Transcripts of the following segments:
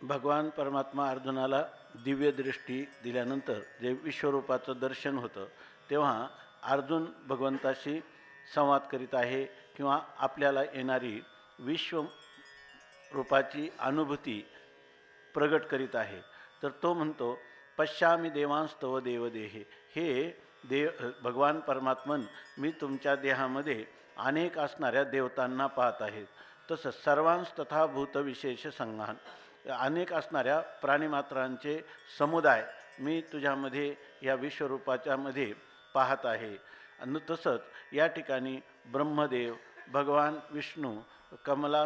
भगवान परमात्मा अर्जुनाला दिव्य दृष्टी दिल्यानंतर जे विश्वरूपाचं दर्शन होतं तेव्हा अर्जुन भगवंताशी संवाद करीत आहे किंवा आपल्याला येणारी विश्वरूपाची अनुभूती प्रगट करीत आहे. तर तो म्हणतो पश्यामी देवांस्तव देवदेहे. हे भगवान परमात्मन मी तुमच्या देहामध्ये अनेक असणाऱ्या देवतांना पाहत आहेत. तसंच सर्वांस तथा भूतविशेष संघान अनेक असणाऱ्या प्राणीमात्रांचे समुदाय मी तुझ्यामध्ये या विश्वरूपाच्यामध्ये पाहत आहे. आणि तसंच या ठिकाणी ब्रह्मदेव, भगवान विष्णू, कमला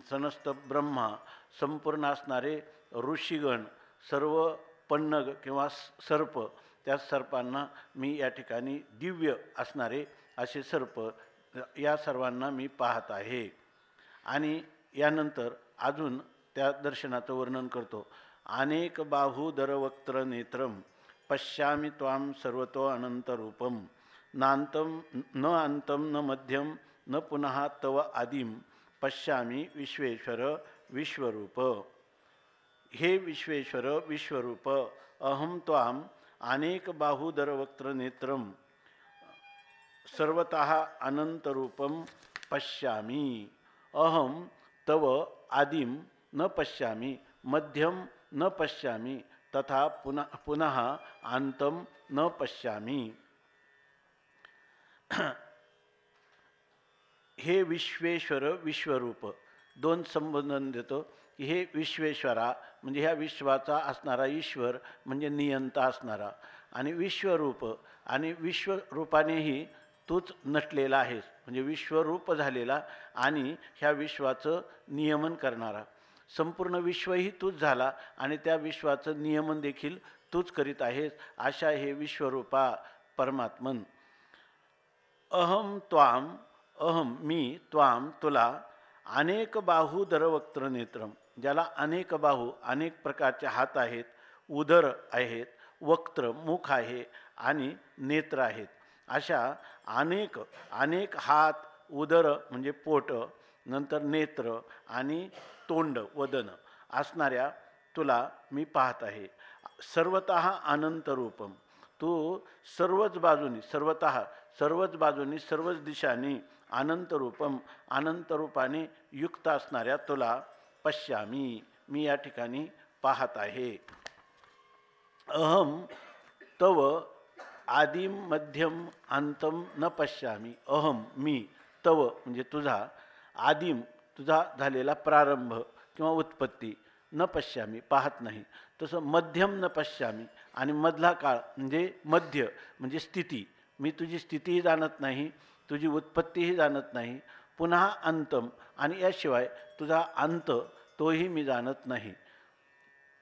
सनस्त ब्रह्मा, संपूर्ण असणारे ऋषीगण, सर्व पन्नग किंवा सर्प, त्या सर्पांना मी या ठिकाणी दिव्य असणारे असे सर्प या सर्वांना मी पाहत आहे. आणि यानंतर अजून त्या दर्शनाचं वर्णन करतो. अनेक बाहुदर वक्त्र नेत्रम पश्यामी त्वाम सर्वतो अनंतरूपम नांतम न अंतम न मध्यम न पुनः तव आदिम पश्यामी विश्वेश्वर विश्वरूप. हे विश्वेश्वर विश्वरूप, अहम त्वाम अनेक बाहुदर वक्त्र नेत्रम सर्वतः अनंतरूपम पश्यामी. अहम तव आदिम न पश्यामी, मध्यम न पश्यामी, तथा पुनः अंतम न पश्यामी. हे विश्वेश्वर विश्वरूप दोन संबोधन देतो. हे विश्वेश्वरा म्हणजे ह्या विश्वाचा असणारा ईश्वर म्हणजे नियंता असणारा, आणि विश्वरूप आणि विश्वरूपानेही तूच नटलेला आहेस म्हणजे विश्वरूप झालेला आणि ह्या विश्वाचं नियमन करणारा. संपूर्ण विश्वही तूच झाला आणि त्या विश्वाचं नियमन देखील तूच करीत आहेस. अशा हे विश्वरूपा परमात्मन. अहम त्वाम, अहम मी, त्वाम तुला, अनेक बाहुदर वक्त्र नेत्रम ज्याला अनेक बाहू अनेक प्रकारचे हात आहेत, उदर आहेत, वक्त्र मुख आहे आणि नेत्र आहेत. अशा अनेक अनेक हात, उदर म्हणजे पोट, नंतर नेत्र आणि तोंड वदन असणाऱ्या तुला मी पाहत आहे. सर्वतः अनंत रूपम तू सर्वच बाजूनी सर्वच बाजूनी सर्वच दिशांनी अनंत रूपम अनंत रूपाने युक्त असणाऱ्या तुला पश्यामी मी या ठिकाणी पाहत आहे. अहम तव आदिम मध्यम अंतम न पश्यामी. अहम मी, तव म्हणजे तुझा, आदिम तुझा झालेला प्रारंभ किंवा उत्पत्ती, न पश्यामी पाहत नाही. तसं मध्यम न पश्यामी आणि मधला काळ म्हणजे मध्य म्हणजे स्थिती, मी तुझी स्थितीही जाणत नाही, तुझी उत्पत्तीही जाणत नाही. पुन्हा अंतम आणि याशिवाय तुझा अंत तोही मी जाणत नाही.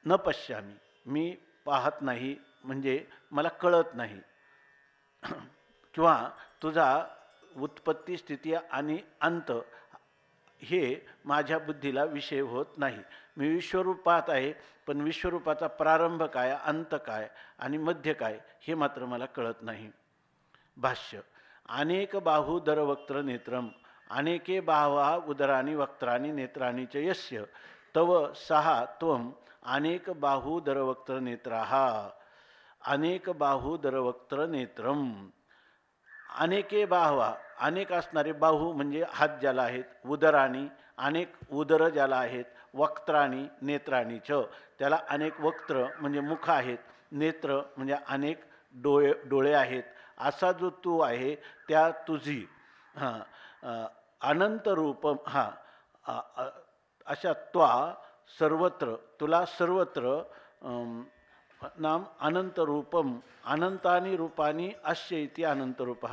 न पश्यामी मी पाहत नाही म्हणजे मला कळत नाही किंवा तुझा उत्पत्ती स्थिती आणि अंत हे माझ्या बुद्धीला विषय होत नाही. मी विश्वरूप पाहत आहे पण विश्वरूपाचा प्रारंभ काय, अंत काय आणि मध्य काय हे मात्र मला कळत नाही. भाष्य. अनेक बाहुदर वक्त्र नेत्रम अनेके बाहवा उदराणी वक्त्राणी नेत्राणी च यस्य तव सहा त्वम अनेक बाहुदर वक्त्र नेत्राः. अनेक बाहुदर वक्त्र नेत्रम अनेके बाहवा अनेक असणारे बाहू म्हणजे हात ज्याला आहेत, उदराणी अनेक उदर ज्याला आहेत, वक्त्राणी नेत्राणीच त्याला अनेक वक्त्र म्हणजे मुख आहेत, नेत्र म्हणजे अनेक डोळे आहेत. असा जो तू आहे त्या तुझी अनंत रूपम अशा त्वा सर्वत्र तुला सर्वत्र नाम अनंत रूपम अनंतानी रूपानी अस्य इति अनंत रूप.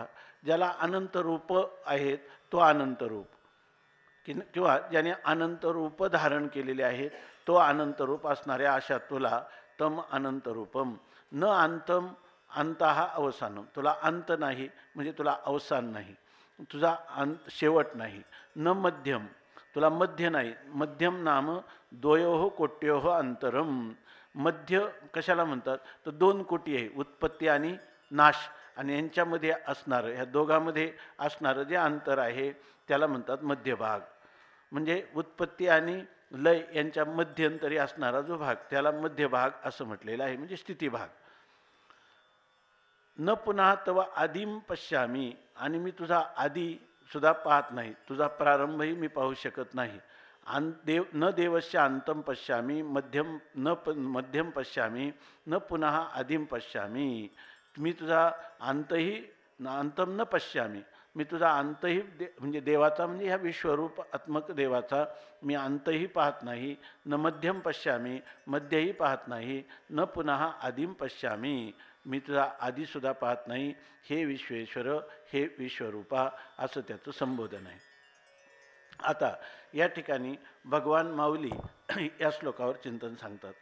ज्याला अनंत रूप आहेत तो अनंत रूप किंवा ज्याने अनंत रूप धारण केलेले आहेत तो अनंत रूप असणाऱ्या अशा तुला तम अनंत रूपम. न अंतम अंतहा अवसानम तुला अंत नाही म्हणजे तुला अवसान नाही, तुझा शेवट नाही. न मध्यम तुला मध्य नाही, मध्यम नाम द्वयोः कोट्योः अंतरम. मध्य कशाला म्हणतात तर 2 कोटी आहे, उत्पत्ती आणि नाश, आणि यांच्यामध्ये असणारं ह्या दोघांमध्ये असणारं जे अंतर आहे त्याला म्हणतात मध्यभाग. म्हणजे उत्पत्ती आणि लय यांच्या मध्यंतरी असणारा जो भाग त्याला मध्यभाग असं म्हटलेलं आहे, म्हणजे स्थितीभाग. न पुन्हा तव आदिम पश्यामी, आणि मी तुझा आधी सुद्धा पाहत नाही, तुझा प्रारंभही मी पाहू शकत नाही. न देवस्य अंतम पश्यामी मध्यम पश्यामी न पुन्हा आदिम पश्यामी. मी तुझा अंतम न पश्यामी, मी तुझा अंतही म्हणजे देवाचा म्हणजे ह्या विश्वरूपात्मक देवाचा मी अंतही पाहत नाही. न मध्यम पश्यामी, मध्यही पाहत नाही. न पुन्हा आदिम पश्यामी, मी तुझा आधीसुद्धा पाहत नाही. हे विश्वेश्वर, हे विश्वरूपा, असं त्याचं संबोधन आहे. आता या ठिकाणी भगवान माऊली या श्लोकावर चिंतन सांगतात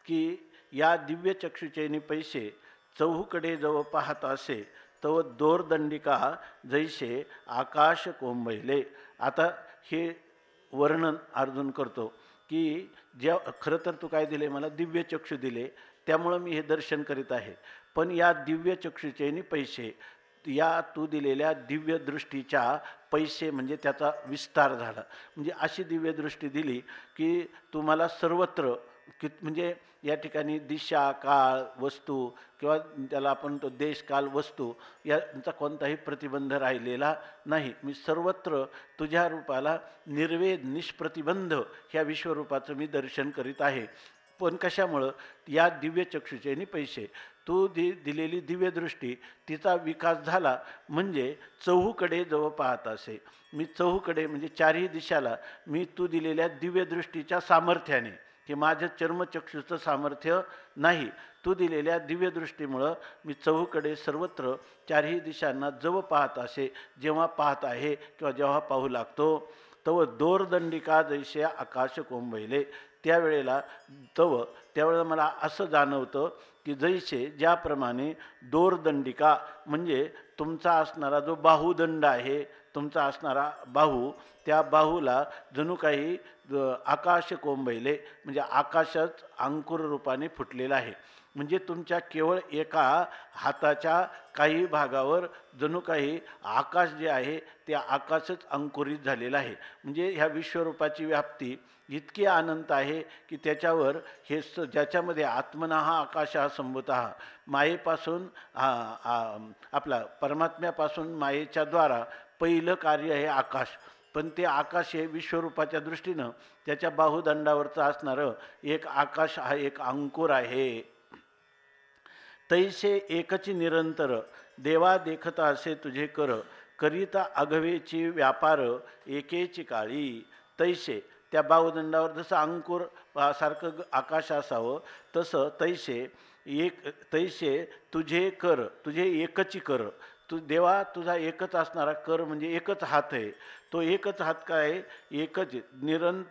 की या दिव्य चक्षुचैनी पैसे चौहूकडे जव पाहत असे तव दोरदंडिका जैसे आकाश कोंबैले. आता हे वर्णन अर्जुन करतो की खरं तर तू काय दिले, मला दिव्य चक्षु दिले, त्यामुळं मी हे दर्शन करीत आहे. पण या दिव्य चक्षुचैनी पैसे, या तू दिलेल्या दिव्य दृष्टीच्या पैसे म्हणजे त्याचा विस्तार झाला. म्हणजे अशी दिव्य दृष्टी दिली की तुम्हाला सर्वत्र म्हणजे या ठिकाणी दिशा, काळ, वस्तू किंवा त्याला आपण तो देश, काल, वस्तू यांचा कोणताही प्रतिबंध राहिलेला नाही. मी सर्वत्र तुझ्या रूपाला निर्वेद निष्प्रतिबंध ह्या विश्वरूपाचं मी दर्शन करीत आहे. पण कशामुळं? या दिव्य चक्षुचैनी पैसे, तू दिलेली दिव्यदृष्टी तिचा विकास झाला म्हणजे चहूकडे जवळ पाहत असे. मी चहूकडे म्हणजे चारही दिशाला मी तू दिलेल्या दिव्यदृष्टीच्या सामर्थ्याने, हे माझं चर्मचक्षुचं सामर्थ्य नाही, तू दिलेल्या दिव्यदृष्टीमुळं मी चहूकडे सर्वत्र चारही दिशांना जवळ पाहत असे. जेव्हा पाहत आहे किंवा जेव्हा पाहू लागतो तव दोरदंडिका जैसे आकाश कोंबैले, त्यावेळेला मला असं जाणवतं की जैसे ज्याप्रमाणे दोरदंडिका म्हणजे तुमचा असणारा जो बाहुदंड आहे, तुमचा असणारा बाहू, त्या बाहूला जणू काही आकाश कोंबैले म्हणजे आकाशच अंकुर रूपाने फुटलेलं आहे. म्हणजे तुमच्या केवळ एका हाताच्या काही भागावर जणू काही आकाश जे आहे ते आकाशच अंकुरित झालेलं आहे. म्हणजे ह्या विश्वरूपाची व्याप्ती इतकी अनंत आहे की त्याच्यावर हे ज्याच्यामध्ये आत्मना हा आकाश हा संभूतः, मायेपासून आपला परमात्म्यापासून मायेच्या द्वारा पहिलं कार्य आहे आकाश. पण ते आकाश हे विश्वरूपाच्या दृष्टीनं त्याच्या बाहुदंडावरचं असणारं एक आकाश हा एक अंकुर आहे. तैसे एकची निरंतर देवा देखता असे तुझे करिता अघवेची व्यापार एकेची काळी. तैसे त्या बाहुदंडावर जसं अंकुर सारखं आकाश असावं तसं तैसे तुझे तुझे एकची तू देवा तुझा एकच असणारा म्हणजे एकच हात आहे. तो एकच हात काय? एकच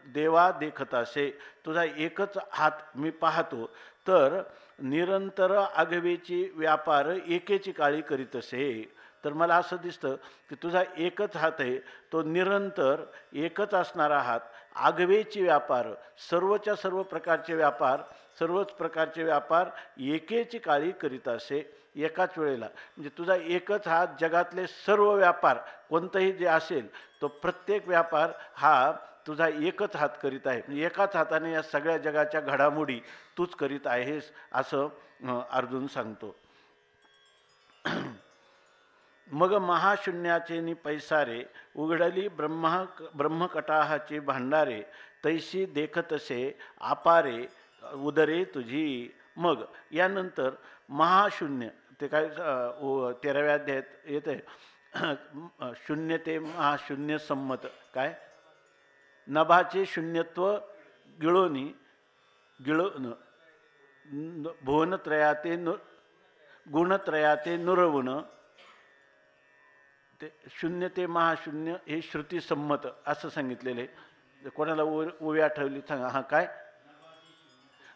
देवा देखत असे, तुझा एकच हात मी पाहतो. तर निरंतर आगवेची व्यापार एकेची काळी करीत असे. तर मला असं दिसतं की तुझा एकच हात आहे, तो निरंतर एकच असणारा हात आगवेची व्यापार, सर्वच्या सर्व प्रकारचे व्यापार, सर्वच प्रकारचे व्यापार एकेची काळी करीत असे, एकाच वेळेला. म्हणजे तुझा एकच हात जगातले सर्व व्यापार कोणतंही जे असेल तो प्रत्येक व्यापार हा तुझा एकच हात करीत आहे. म्हणजे एकाच हाताने या सगळ्या जगाच्या घडामोडी तूच करीत आहेस असं अर्जुन सांगतो. मग महाशून्याचे नि पैसारे उघडली ब्रह्मकटाहाचे भांडारे, तैशी देखतसे आपारे उदरे तुझी. मग यानंतर महाशून्य, ते काय 13व्या अध्यायात येते, शून्य ते महाशून्य संमत. काय? नभाचे शून्यत्व गिळून भुवनत्रयाते गुणत्रयाते नुरवून, ते शून्य ते महाशून्य हे श्रुती संमत असं सांगितलेले. कोणाला ओवी आठवली सांगा. हां, काय?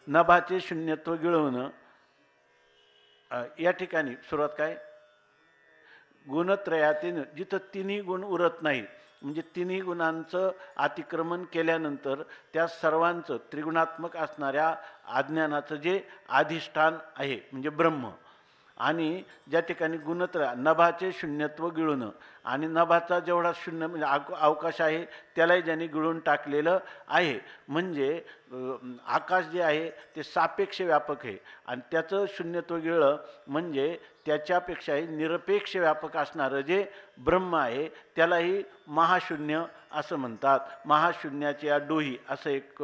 नभाचे शून्यत्व गिळवून, या ठिकाणी सुरुवात काय? गुणत्रयाते, जिथं तिन्ही गुण उरत नाही, म्हणजे तिन्ही गुणांचं अतिक्रमण केल्यानंतर त्या सर्वांचं त्रिगुणात्मक असणाऱ्या अज्ञानाचं जे अधिष्ठान आहे म्हणजे ब्रह्म, आणि ज्या ठिकाणी गुणत्र नभाचे शून्यत्व गिळून आणि नभाचा जेवढा शून्य म्हणजे अवकाश आहे त्यालाही ज्यांनी गिळून टाकलेलं आहे. म्हणजे आकाश जे आहे ते सापेक्ष व्यापक आहे आणि त्याचं शून्यत्व गिळलं म्हणजे त्याच्यापेक्षाही निरपेक्ष व्यापक असणारं जे ब्रह्म आहे त्यालाही महाशून्य असं म्हणतात. महाशून्याची या डोही असं एक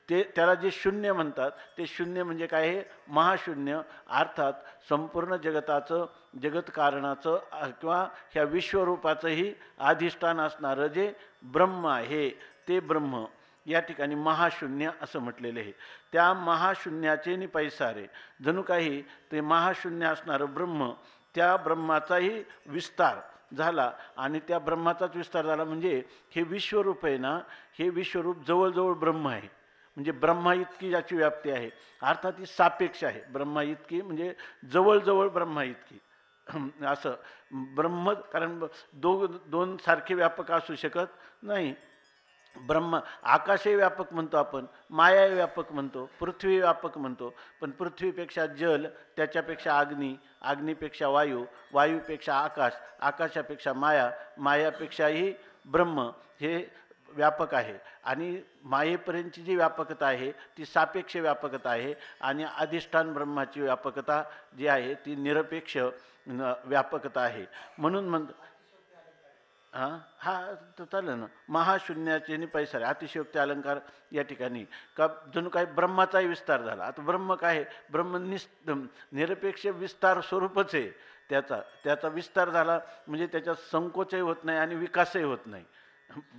त्या त्याला जे शून्य म्हणतात ते शून्य म्हणजे काय आहे? महाशून्य. अर्थात संपूर्ण जगताचं जगत कारणाचं किंवा ह्या विश्वरूपाचंही अधिष्ठान असणारं जे ब्रह्म आहे ते ब्रह्म या ठिकाणी महाशून्य असं म्हटलेलं आहे. त्या महाशून्याचे नि पैसारे जणू काही ते महाशून्य असणारं ब्रह्म त्या ब्रह्माचाही विस्तार झाला आणि त्या ब्रह्माचाच विस्तार झाला. म्हणजे हे विश्वरूप आहे ना, हे विश्वरूप जवळजवळ ब्रह्म आहे. म्हणजे ब्रह्मा इतकी याची व्याप्ती आहे. अर्थात ती सापेक्ष आहे. ब्रह्मा इतकी म्हणजे जवळजवळ ब्रह्मा इतकी असं ब्रह्म. कारण दोन सारखे व्यापक असू शकत नाही. ब्रह्म आकाशही व्यापक म्हणतो आपण, माया व्यापक म्हणतो, पृथ्वी व्यापक म्हणतो. पण पृथ्वीपेक्षा जल, त्याच्यापेक्षा अग्नी, अग्नीपेक्षा वायू, वायूपेक्षा आकाश, आकाशापेक्षा माया, मायापेक्षाही ब्रह्म हे व्यापक आहे. आणि मायेपर्यंतची जी व्यापकता आहे ती सापेक्ष व्यापकता आहे आणि अधिष्ठान ब्रह्माची व्यापकता जी आहे ती निरपेक्ष व्यापकता आहे. म्हणून हा तर चालेल ना. महाशून्याचे नि पैसारे अतिशयोक्ती अलंकार या ठिकाणी का जणू काही ब्रह्माचाही विस्तार झाला. आता ब्रह्म काय आहे? ब्रह्म निरपेक्ष विस्तार स्वरूपच आहे. त्याचा विस्तार झाला म्हणजे त्याच्यात संकोचही होत नाही आणि विकासही होत नाही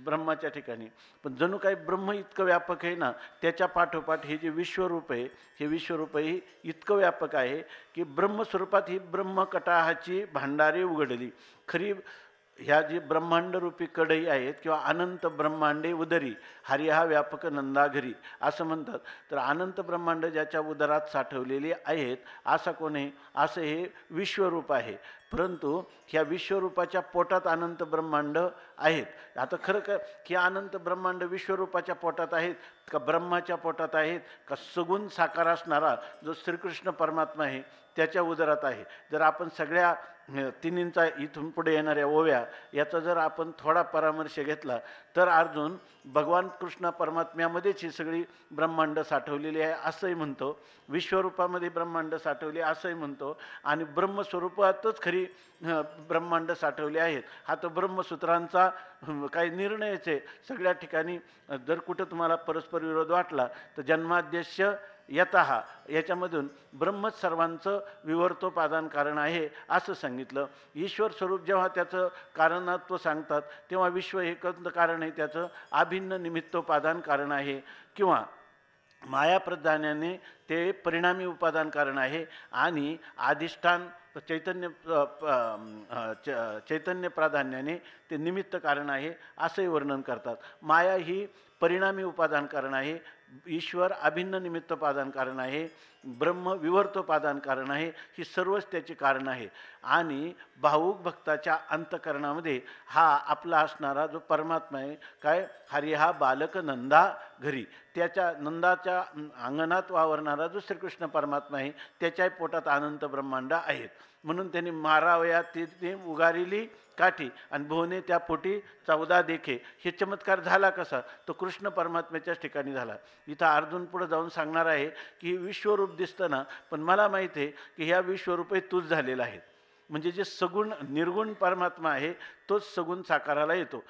ब्रह्माच्या ठिकाणी. पण जणू काही ब्रह्म इतकं व्यापक आहे ना, त्याच्या पाठोपाठ हे जे विश्वरूप आहे हे विश्वरूपही इतकं व्यापक आहे की ब्रह्मस्वरूपात ही ब्रह्मकटाहाची भांडारे उघडली. खरी ह्या जी ब्रह्मांडरूपी कढई आहेत किंवा अनंत ब्रह्मांडे उदरी हरी हा व्यापक नंदाघरी असं म्हणतात. तर अनंत ब्रह्मांड ज्याच्या उदरात साठवलेली आहेत असा कोण आहे? असं हे विश्वरूप आहे. परंतु ह्या विश्वरूपाच्या पोटात अनंत ब्रह्मांड आहेत. आता खरं का की अनंत ब्रह्मांड विश्वरूपाच्या पोटात आहेत का ब्रह्माच्या पोटात आहेत का सगुण साकार असणारा जो श्रीकृष्ण परमात्मा आहे त्याच्या उदरात आहे? जर आपण सगळ्या तिन्हींचा इथून पुढे येणाऱ्या ओव्या याचा जर आपण थोडा परामर्श घेतला तर अर्जुन भगवान कृष्ण परमात्म्यामध्येच ही सगळी ब्रह्मांड साठवलेली आहे असंही म्हणतो, विश्वरूपामध्ये ब्रह्मांड साठवले असंही म्हणतो आणि ब्रह्मस्वरूपातच खरी ब्रह्मांड साठवले आहेत. हा तो ब्रह्मसूत्रांचा काही निर्णयच आहे. सगळ्या ठिकाणी जर कुठं तुम्हाला परस्पर विरोध वाटला तर जन्माद्यस्य यतः याच्यामधून ब्रह्मच सर्वांचं विवर्तोपादान कारण आहे असं सांगितलं. ईश्वर स्वरूप जेव्हा त्याचं कारणात्व सांगतात तेव्हा विश्व हे कोणतं कारण आहे? त्याचं अभिन्न निमित्तोपादान कारण आहे किंवा मायाप्रधान्याने ते परिणामी उपादान कारण आहे आणि अधिष्ठान चैतन्य प्राधान्याने ते निमित्त कारण आहे असंही वर्णन करतात. माया ही परिणामी उपादान कारण आहे, ईश्वर अभिन्न निमित्तोपादान कारण आहे, ब्रह्म विवर्तोपादान कारण आहे. ही सर्वच त्याची कारण आहे. आणि भावुक भक्ताच्या अंतकरणामध्ये हा आपला असणारा जो परमात्मा आहे काय हरी हा बालक नंदा घरी त्याच्या नंदाच्या अंगणात वावरणारा जो श्रीकृष्ण परमात्मा आहे त्याच्याही पोटात अनंत ब्रह्मांड आहेत. म्हणून त्यांनी मारावया ते उगारिली काठी आणि भुवने त्या पोटी 14 देखे. हे चमत्कार झाला कसा? तो कृष्ण परमात्म्याच्याच ठिकाणी झाला. इथं अर्जुन पुढे जाऊन सांगणार आहे की विश्वरूप दिसतं ना, पण मला माहिती आहे की ह्या विश्वरूपही तूच झालेला आहे. म्हणजे जे सगुण निर्गुण परमात्मा आहे तोच सगुण साकाराला येतो.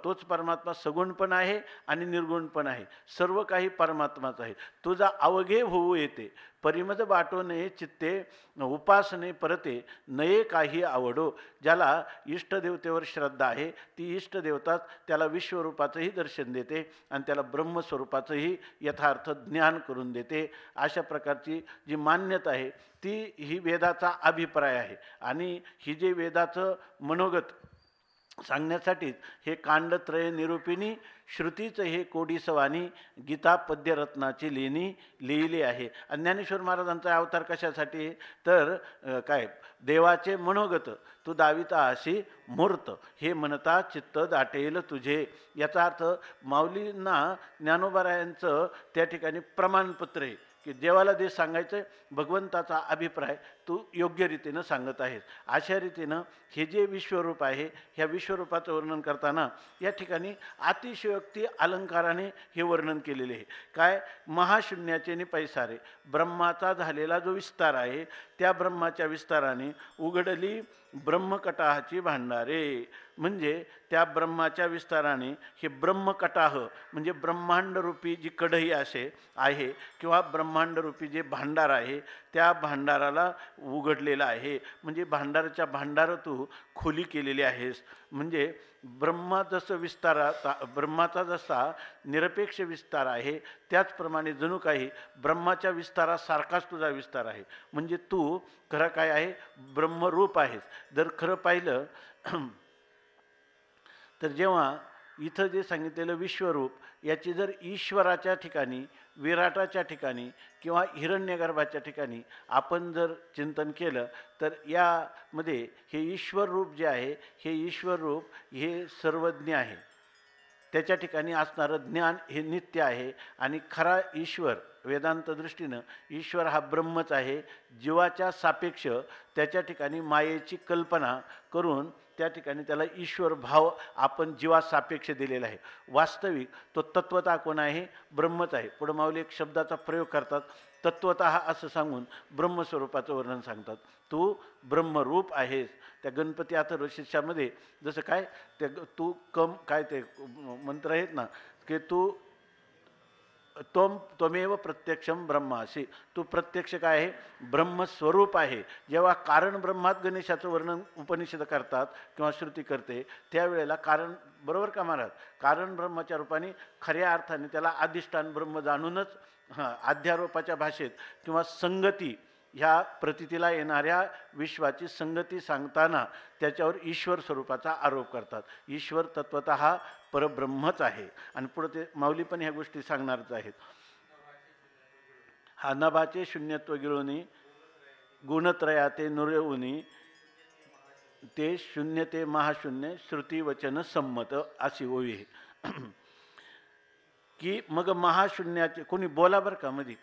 तोच परमात्मा सगुण पण आहे आणि निर्गुण पण आहे. सर्व काही परमात्माच आहे. तुझा अवघे होऊ येते परिमद बाटो नये चित्ते उपासने परते नये काही आवडो. ज्याला इष्टदेवतेवर श्रद्धा आहे ती इष्टदेवताच त्याला विश्वरूपाचंही दर्शन देते आणि त्याला ब्रह्मस्वरूपाचंही यथार्थ ज्ञान करून देते. अशा प्रकारची जी मान्यता आहे ती ही वेदाचा अभिप्राय आहे. आणि ही जे वेदाचं मनोगत सांगण्यासाठीच हे कांडत्रय निरूपिणी श्रुतीचं हे कोडीसवानी गीता पद्यरत्नाची लेणी लिहिली आहे. आणि ज्ञानेश्वर महाराजांचा अवतार कशासाठी तर काय देवाचे मनोगत तू दाविता अशी मूर्त हे म्हणता चित्त दाटेल तुझे. याचा अर्थ माऊलींना ज्ञानोबारायांचं त्या ठिकाणी प्रमाणपत्र आहे की देवाला जे सांगायचं भगवंताचा अभिप्राय तू योग्य रीतीनं सांगत आहेस. अशा रीतीनं हे जे विश्वरूप आहे ह्या विश्वरूपाचं वर्णन करताना या ठिकाणी अतिशयोक्ती अलंकाराने हे वर्णन केलेले आहे. काय महाशून्याचे पैसारे ब्रह्माचा झालेला जो विस्तार आहे त्या ब्रह्माच्या विस्ताराने उघडली ब्रह्मकटाहाची भांडारे. म्हणजे त्या ब्रह्माच्या विस्ताराने हे ब्रह्मकटाह म्हणजे ब्रह्मांडरूपी जी कढई असे आहे किंवा ब्रह्मांडरूपी जे भांडार आहे त्या भांडाराला उघडलेला आहे. म्हणजे भांडाराच्या भांडार तू खोली केलेली आहेस. म्हणजे ब्रह्मा जसं ब्रह्माचा जसा निरपेक्ष विस्तार आहे त्याचप्रमाणे जणू काही ब्रह्माच्या विस्तारासारखाच तुझा विस्तार आहे. म्हणजे तू खरं काय आहे ब्रह्मरूप आहेस. जर खरं पाहिलं तर जेव्हा इथं जे सांगितलेलं विश्वरूप याची जर ईश्वराच्या ठिकाणी विराटाच्या ठिकाणी किंवा हिरण्यगर्भाच्या ठिकाणी आपण जर चिंतन केलं तर यामध्ये हे ईश्वर रूप जे आहे हे ईश्वर रूप हे सर्वज्ञ आहे. त्याच्या ठिकाणी असणारं ज्ञान हे नित्य आहे. आणि खरा ईश्वर वेदांत दृष्टीनं ईश्वर हा ब्रह्मच आहे. जीवाच्या सापेक्ष त्याच्या ठिकाणी मायेची कल्पना करून त्या ठिकाणी त्याला ईश्वर भाव आपण जीवासापेक्ष दिलेला आहे. वास्तविक तो तत्वतः कोण आहे ब्रह्मच आहे. पुढं माऊली एक शब्दाचा प्रयोग करतात तत्वतः असं सांगून ब्रह्मस्वरूपाचं वर्णन सांगतात. तू ब्रह्मरूप आहेस. त्या गणपती अथर्वशीर्षामध्ये जसं काय ते तू काय ते मंत्र आहेत ना की तू त्वमेव प्रत्यक्षम ब्रह्मासी. तू प्रत्यक्ष काय आहे ब्रह्मस्वरूप आहे. जेव्हा कारण ब्रह्मात गणेशाचं वर्णन उपनिषद करतात किंवा श्रुती करते त्यावेळेला कारण बरोबर का महाराज कारण ब्रह्माच्या रूपाने खऱ्या अर्थाने त्याला अधिष्ठान ब्रह्म जाणूनच अध्यारोपाच्या भाषेत किंवा संगती ह्या प्रतीतीला येणाऱ्या विश्वाची संगती सांगताना त्याच्यावर ईश्वर स्वरूपाचा आरोप करतात. ईश्वर तत्वतः परब्रह्मच आहे. आणि पुढे ते माऊली पण ह्या गोष्टी सांगणारच आहेत. हा नभाचे शून्यत्व गिळूनी गुणत्रयाते नुरवुनी ते शून्य ते महाशून्य श्रुती वचन संमत अशी ओवी की मग महाशून्याचे कोणी बोला बरं का मध्ये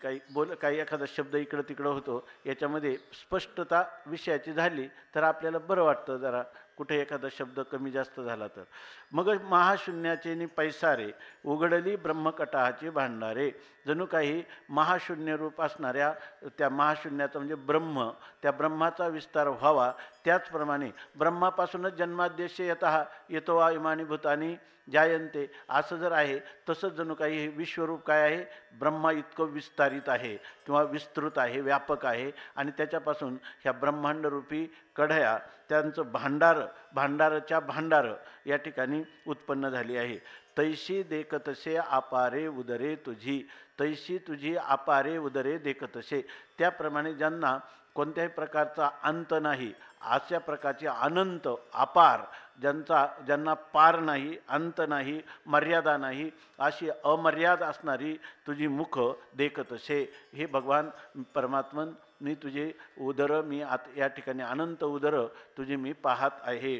काही एखादा शब्द इकडं तिकडं होतो याच्यामध्ये स्पष्टता विषयाची झाली तर आपल्याला बरं वाटतं. जरा कुठे एखादा शब्द कमी जास्त झाला तर मग महाशून्याचे पैसारे उघडली ब्रह्मकटाहाचे भांडारे. जणू काही महाशून्य रूप असणाऱ्या त्या महाशून्याचा म्हणजे ब्रह्म त्या ब्रह्माचा विस्तार व्हावा. त्याचप्रमाणे ब्रह्मापासूनच जन्माद्यश येतो वा इमानी भूतानी जायंते असं जर आहे तसंच जणू काही हे विश्वरूप काय आहे ब्रह्मा इतकं विस्तारित आहे किंवा विस्तृत आहे व्यापक आहे. आणि त्याच्यापासून ह्या ब्रह्मांडरूपी कढया त्यांचं भांडारच्या भांडार या ठिकाणी उत्पन्न झाली आहे. तैशी देखतसे अपारे उदरे तुझी. तैशी तुझी अपारे उदरे देखतसे. त्याप्रमाणे ज्यांना कोणत्याही प्रकारचा अंत नाही अशा प्रकारचे अनंत अपार ज्यांना पार नाही अंत नाही मर्यादा नाही अशी अमर्याद असणारी तुझी मुख देखतसे. हे भगवान परमात्मन मी तुझे उदर मी या ठिकाणी अनंत उदर तुझे मी पाहत आहे.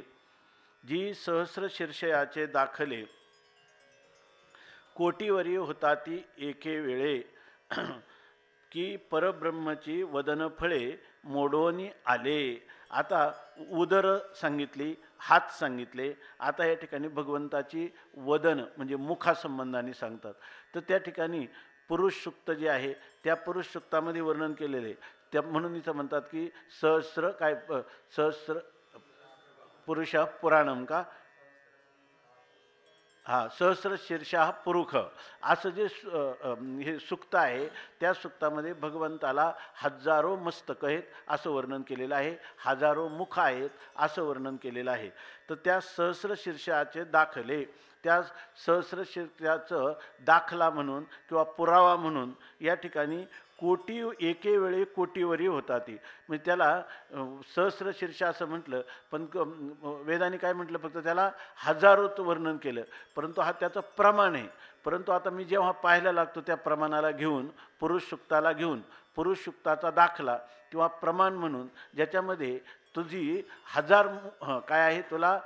जी सहस्र शीर्षयाचे दाखले कोटीवरी होता ती एके वेळे की परब्रह्मची वदन फळे मोडोनी आले. आता उदर सांगितली हात सांगितले. आता या ठिकाणी भगवंताची वदन म्हणजे मुखासंबंधाने सांगतात. तर त्या ठिकाणी पुरुष सूक्त जे आहे त्या पुरुष सूक्तामध्ये वर्णन केलेले त्या म्हणून इथं म्हणतात की सहस्र पुरुष पुराणम का सहस्र शीर्षा पुरुष असं जे हे सूक्त आहे त्या सूक्तामध्ये भगवंताला हजारो मस्तक आहेत असं वर्णन केलेलं आहे. हजारो मुख आहेत असं वर्णन केलेलं आहे. तर त्या सहस्र शीर्षाचे दाखले, त्या सहस्र शीर्षाचं दाखला म्हणून किंवा पुरावा म्हणून या ठिकाणी कोटी एके वेळी कोटीवरी होता ती, म्हणजे त्याला सहस्र शीर्ष असं म्हटलं, पण वेदाने काय म्हटलं, फक्त त्याला हजारोचं वर्णन केलं, परंतु हा त्याचं प्रमाण आहे. परंतु आता मी जेव्हा पाहायला लागतो त्या प्रमाणाला घेऊन, पुरुष सुक्ताला घेऊन, पुरुष सुक्ताचा दाखला किंवा प्रमाण म्हणून ज्याच्यामध्ये तुझी हजार काय आहे, तुला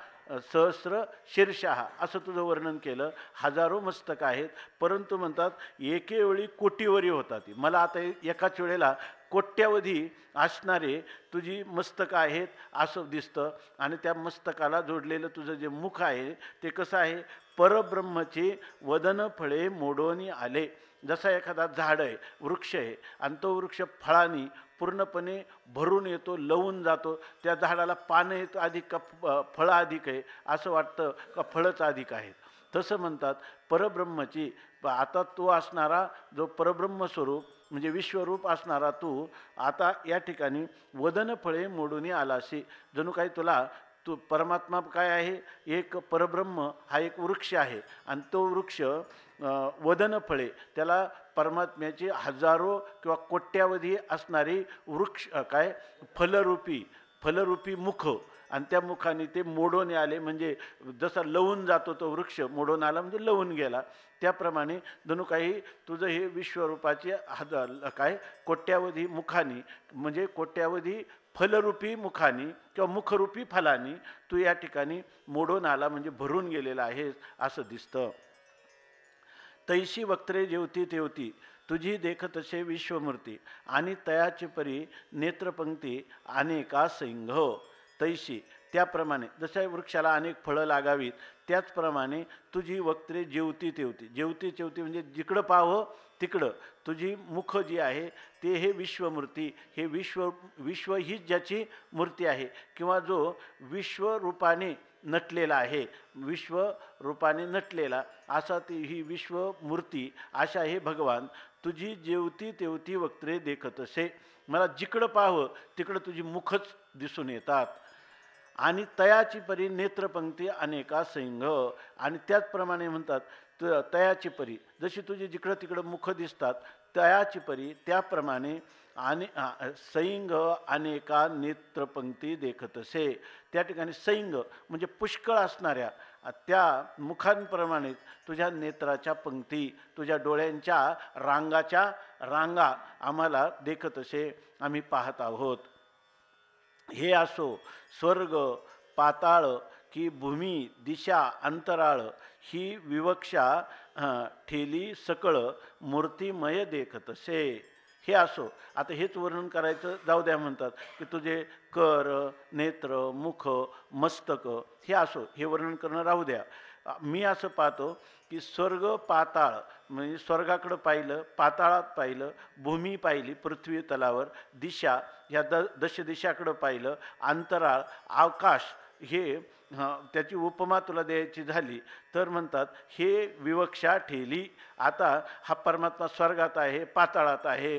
सहस्र शीर्षः असं तुझं वर्णन केलं, हजारो मस्तक आहेत, परंतु म्हणतात एके वेळी कोटीवरी होता ती. मला आता एकाच वेळेला कोट्यावधी असणारे तुझी मस्तकं आहेत असं दिसतं. आणि त्या मस्तकाला जोडलेलं तुझं जे मुख आहे ते कसं आहे, परब्रह्मचे वदन फळे मोडोनी आले. जसा एखादा झाड आहे, वृक्ष आहे, आणि तो वृक्ष फळांनी पूर्णपणे भरून येतो, लवून जातो, त्या झाडाला पानं येतं अधिक का फळं अधिक आहे असं वाटतं का फळंच अधिक आहेत. तसं म्हणतात परब्रह्मची, आता तो असणारा जो परब्रह्म स्वरूप म्हणजे विश्वरूप असणारा तू आता या ठिकाणी वदन फळे मोडून आलासी. जणू काही तुला तू परमात्मा काय आहे, एक परब्रह्म हा एक वृक्ष आहे, आणि तो वृक्ष वदन फळे, त्याला परमात्म्याची हजारो किंवा कोट्यावधी असणारी वृक्ष काय फलरूपी मुख, आणि त्या मुखाने ते मोडून आले, म्हणजे जसा लवून जातो तो वृक्ष मोडून आला म्हणजे लवून गेला, त्याप्रमाणे जणू काही तुझं हे विश्वरूपाचे काय कोट्यावधी मुखानी, म्हणजे कोट्यावधी फलरूपी मुखानी किंवा मुखरूपी फलानी तू या ठिकाणी मोडून आला, म्हणजे भरून गेलेला आहेस असं दिसतं. तैशी वक्त्रे जेवती तेवती तुझी देख तसे विश्वमूर्ती, आणि तयाची परी नेत्रपंक्ती अनेका सिंह. तैशी त्याप्रमाणे जशा वृक्षाला अनेक फळं लागावीत त्याचप्रमाणे तुझी वक्त्रे जेवती तेवती, जेवती तेवती म्हणजे जिकडं पाहावं तिकडं तुझी मुख जी आहे ते हे विश्वमूर्ती, हे विश्व हीच ज्याची मूर्ती आहे, किंवा जो विश्वरूपाने नटलेला आहे, विश्वरूपाने नटलेला असा ती ही विश्वमूर्ती अशा हे भगवान. तुझी जेवती तेवती वक्त्रे देखतसे, मला जिकडं पाहावं तिकडं तुझी मुखच दिसून येतात. आणि तयाची परी नेत्रपंक्ती अनेका सैंघ, आणि त्याचप्रमाणे म्हणतात तयाची परी, जशी तुझी जिकडं तिकडं मुख दिसतात तयाची परी त्याप्रमाणे आणि सैंघ अनेका नेत्रपंक्ती देखतसे, त्या ठिकाणी सैंघ म्हणजे पुष्कळ असणाऱ्या त्या मुखांप्रमाणे तुझ्या नेत्राच्या पंक्ती, तुझ्या डोळ्यांच्या रांगा आम्हाला देखतसे आम्ही पाहत आहोत. हे असो स्वर्ग पाताळ की भूमी दिशा अंतराळ, ही विवक्षा ठेली सकळ मूर्तिमय देखतसे. हे असो, आता हेच वर्णन करायचं जाऊ द्या, म्हणतात की तुझे कर नेत्र मुख मस्तक हे असो, हे वर्णन करणं राहू द्या. मी असं पाहतो की स्वर्ग पाताळ म्हणजे स्वर्गाकडं पाहिलं, पाताळात पाहिलं, भूमी पाहिली पृथ्वी तलावर, दिशा ह्या दशदिशाकडं पाहिलं, अंतराळ आकाश, हे त्याची उपमा तुला द्यायची झाली तर म्हणतात हे विवक्षा ठेली. आता हा परमात्मा स्वर्गात आहे, पाताळात आहे,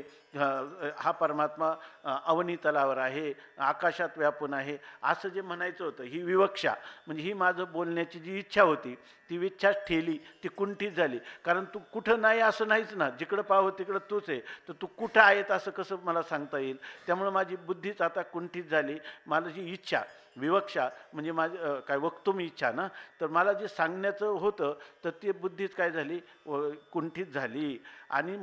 हा परमात्मा अवनी तलावर आहे, आकाशात व्यापून आहे, असं जे म्हणायचं होतं ही विवक्षा, म्हणजे ही माझं बोलण्याची जी इच्छा होती ती इच्छा ठेली, ती कुंठित झाली. कारण तू कुठं नाही असं नाहीच ना, जिकडं पाहावं तिकडं तूच आहे, तर तू कुठं आहेत असं कसं मला सांगता येईल. त्यामुळं माझी बुद्धीच आता कुंठित झाली. मला जी इच्छा, विवक्षा म्हणजे माझं काय वक्तुम इच्छा ना, तर मला जे सांगण्याचं होतं तर ती बुद्धीच काय झाली, कुंठित झाली. आणि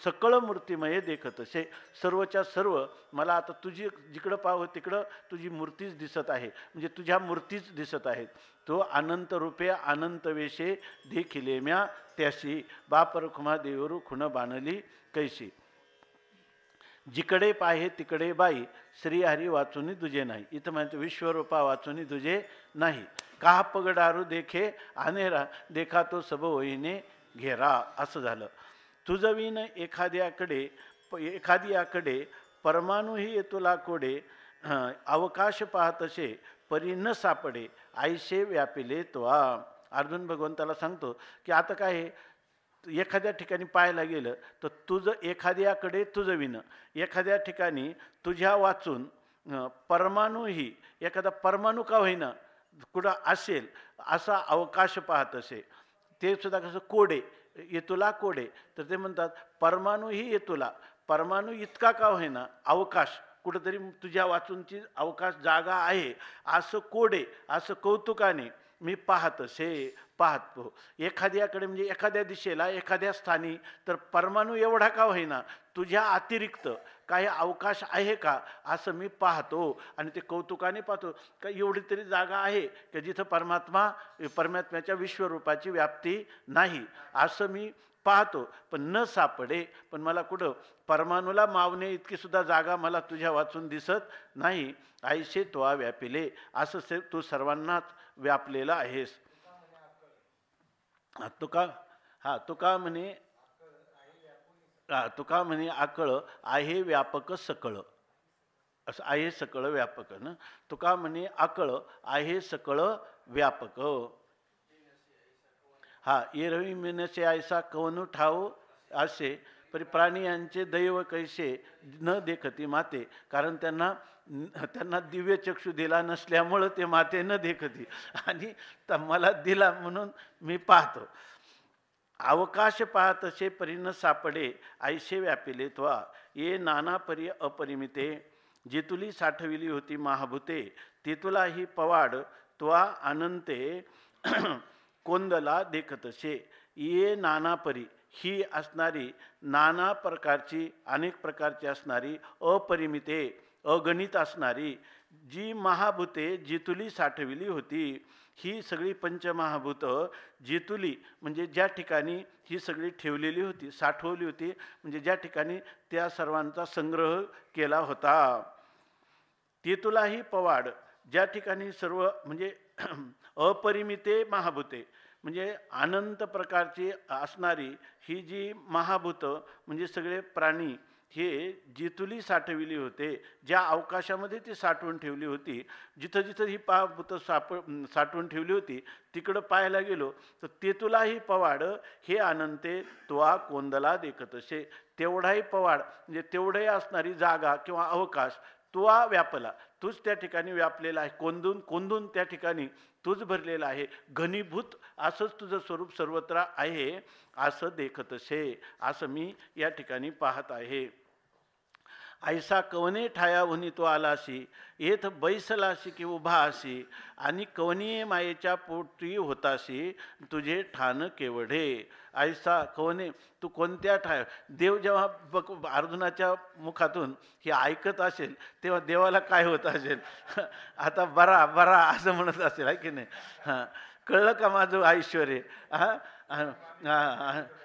सकळ मूर्तिमय देखतसे, सर्वच्या सर्व मला आता तुझी जिकडं पाहावं तिकडं तुझी मूर्तीच दिसत आहे, म्हणजे तुझ्या मूर्तीच दिसत आहेत. तो अनंत रूपे अनंत वेशे देखिले म्या त्याशी, बापर खुमा देवरू खुण बाणली कैशी. जिकडे पाहे तिकडे बाई, श्रीहरी वाचुनी तुझे नाही. इथं म्हणतो विश्वरूपा वाचुनी तुझे नाही. का पगडारू देखे आनेरा, देखा तो सब होईने घेरा. असं झालं. तुझविन एखाद्याकडे परमाणुही तुला कोडे, अवकाश पाहतसे परी न सापडे, आईशे व्यापिले त्वा. अर्जुन भगवंताला सांगतो की आता काय आहे, एखाद्या ठिकाणी पाहायला गेलं तर तुझं एखाद्याकडे तुझं विणं, एखाद्या ठिकाणी तुझ्या वाचून परमाणुही, एखादा परमाणू का होईना कुठं असेल असा अवकाश पाहत असे. ते सुद्धा कसं कोडे, येतुला कोडे. तर ते म्हणतात परमाणूही येतुला, परमाणू इतका का होईना अवकाश कुठंतरी तुझ्या वाचूंची अवकाश जागा आहे असं कोडे, असं कौतुकाने मी पाहतो एखाद्याकडे, म्हणजे एखाद्या दिशेला एखाद्या स्थानी. तर परमाणू एवढा का होईना तुझ्या अतिरिक्त काही अवकाश आहे का असं मी पाहतो. आणि ते कौतुकाने पाहतो का एवढी तरी जागा आहे की जिथं परमात्म्याच्या विश्वरूपाची व्याप्ती नाही असं मी पाहतो. पण न सापडे. पण मला कुठं परमाणूला मावणे इतकी सुद्धा जागा मला तुझ्या वाचून दिसत नाही. आईशे त्वा व्यापिले, असं तू सर्वांनाच व्यापलेला आहेस. तुका म्हणे आकळ आहे व्यापक सकळ, असं आहे सकळ व्यापक ना. तुका म्हणे आकळ आहे सकळ व्यापक. एरवी मिनसे ऐसा कवनु ठाव असे परी प्राणी यांचे दैव कैसे न देखती माते. कारण त्यांना दिव्य चक्षु दिला नसल्यामुळं ते माते न देखती, आणि मला दिला म्हणून मी पाहतो. अवकाश पाहतसे परी न सापडे ऐसे व्यापिले त्वा. ये नाना परी अपरिमिते जेतुली साठविली होती महाभूते. तेतुला ही पवाड त्वा अनंते कोंदला देखतसे. ये नाना परी ही असणारी, नाना प्रकारची, अनेक प्रकारची असणारी, अपरिमिते अगणित असणारी जी महाभूते जेतुली साठविली होती. ही सगळी पंचमहाभूत जेतुली म्हणजे ज्या ठिकाणी ही सगळी ठेवलेली होती, साठवली होती, म्हणजे ज्या ठिकाणी त्या सर्वांचा संग्रह केला होता. तेतुलाही पवाड, ज्या ठिकाणी सर्व म्हणजे अपरिमिते महाभूते म्हणजे अनंत प्रकारची असणारी ही जी महाभूत म्हणजे सगळे प्राणी हे जेतुली साठविली होते. ज्या अवकाशामध्ये ती साठवून ठेवली होती, जिथं जिथं ही महाभूत साठवून ठेवली होती तिकडं पाहायला गेलो तर तेतुलाही पवाड हे अनंते त्वा कोंदला देखतसे. तेवढाही पवाड म्हणजे तेवढे असणारी जागा किंवा अवकाश त्वा व्यापला, तूच त्या ठिकाणी व्यापलेला आहे. कोंदून त्या ठिकाणी तूच भरलेला आहे. घनीभूत असंच तुझं स्वरूप सर्वत्र आहे असं देखतसे, असं मी या ठिकाणी पाहत आहे. ऐसा कवने ठाया होनी तो आलासी, येथ बैसलासी की उभा असी, आणि कवनीय मायेच्या पोटी होतासी तुझे ठाण केवढे. ऐसा कवने, तू कोणत्या ठाया. देव जेव्हा अर्जुनाच्या मुखातून हे ऐकत असेल तेव्हा देवाला काय होत असेल, आता बरा बरा असं म्हणत असेल, आहे की नाही. कळलं का माझं ऐश्वर.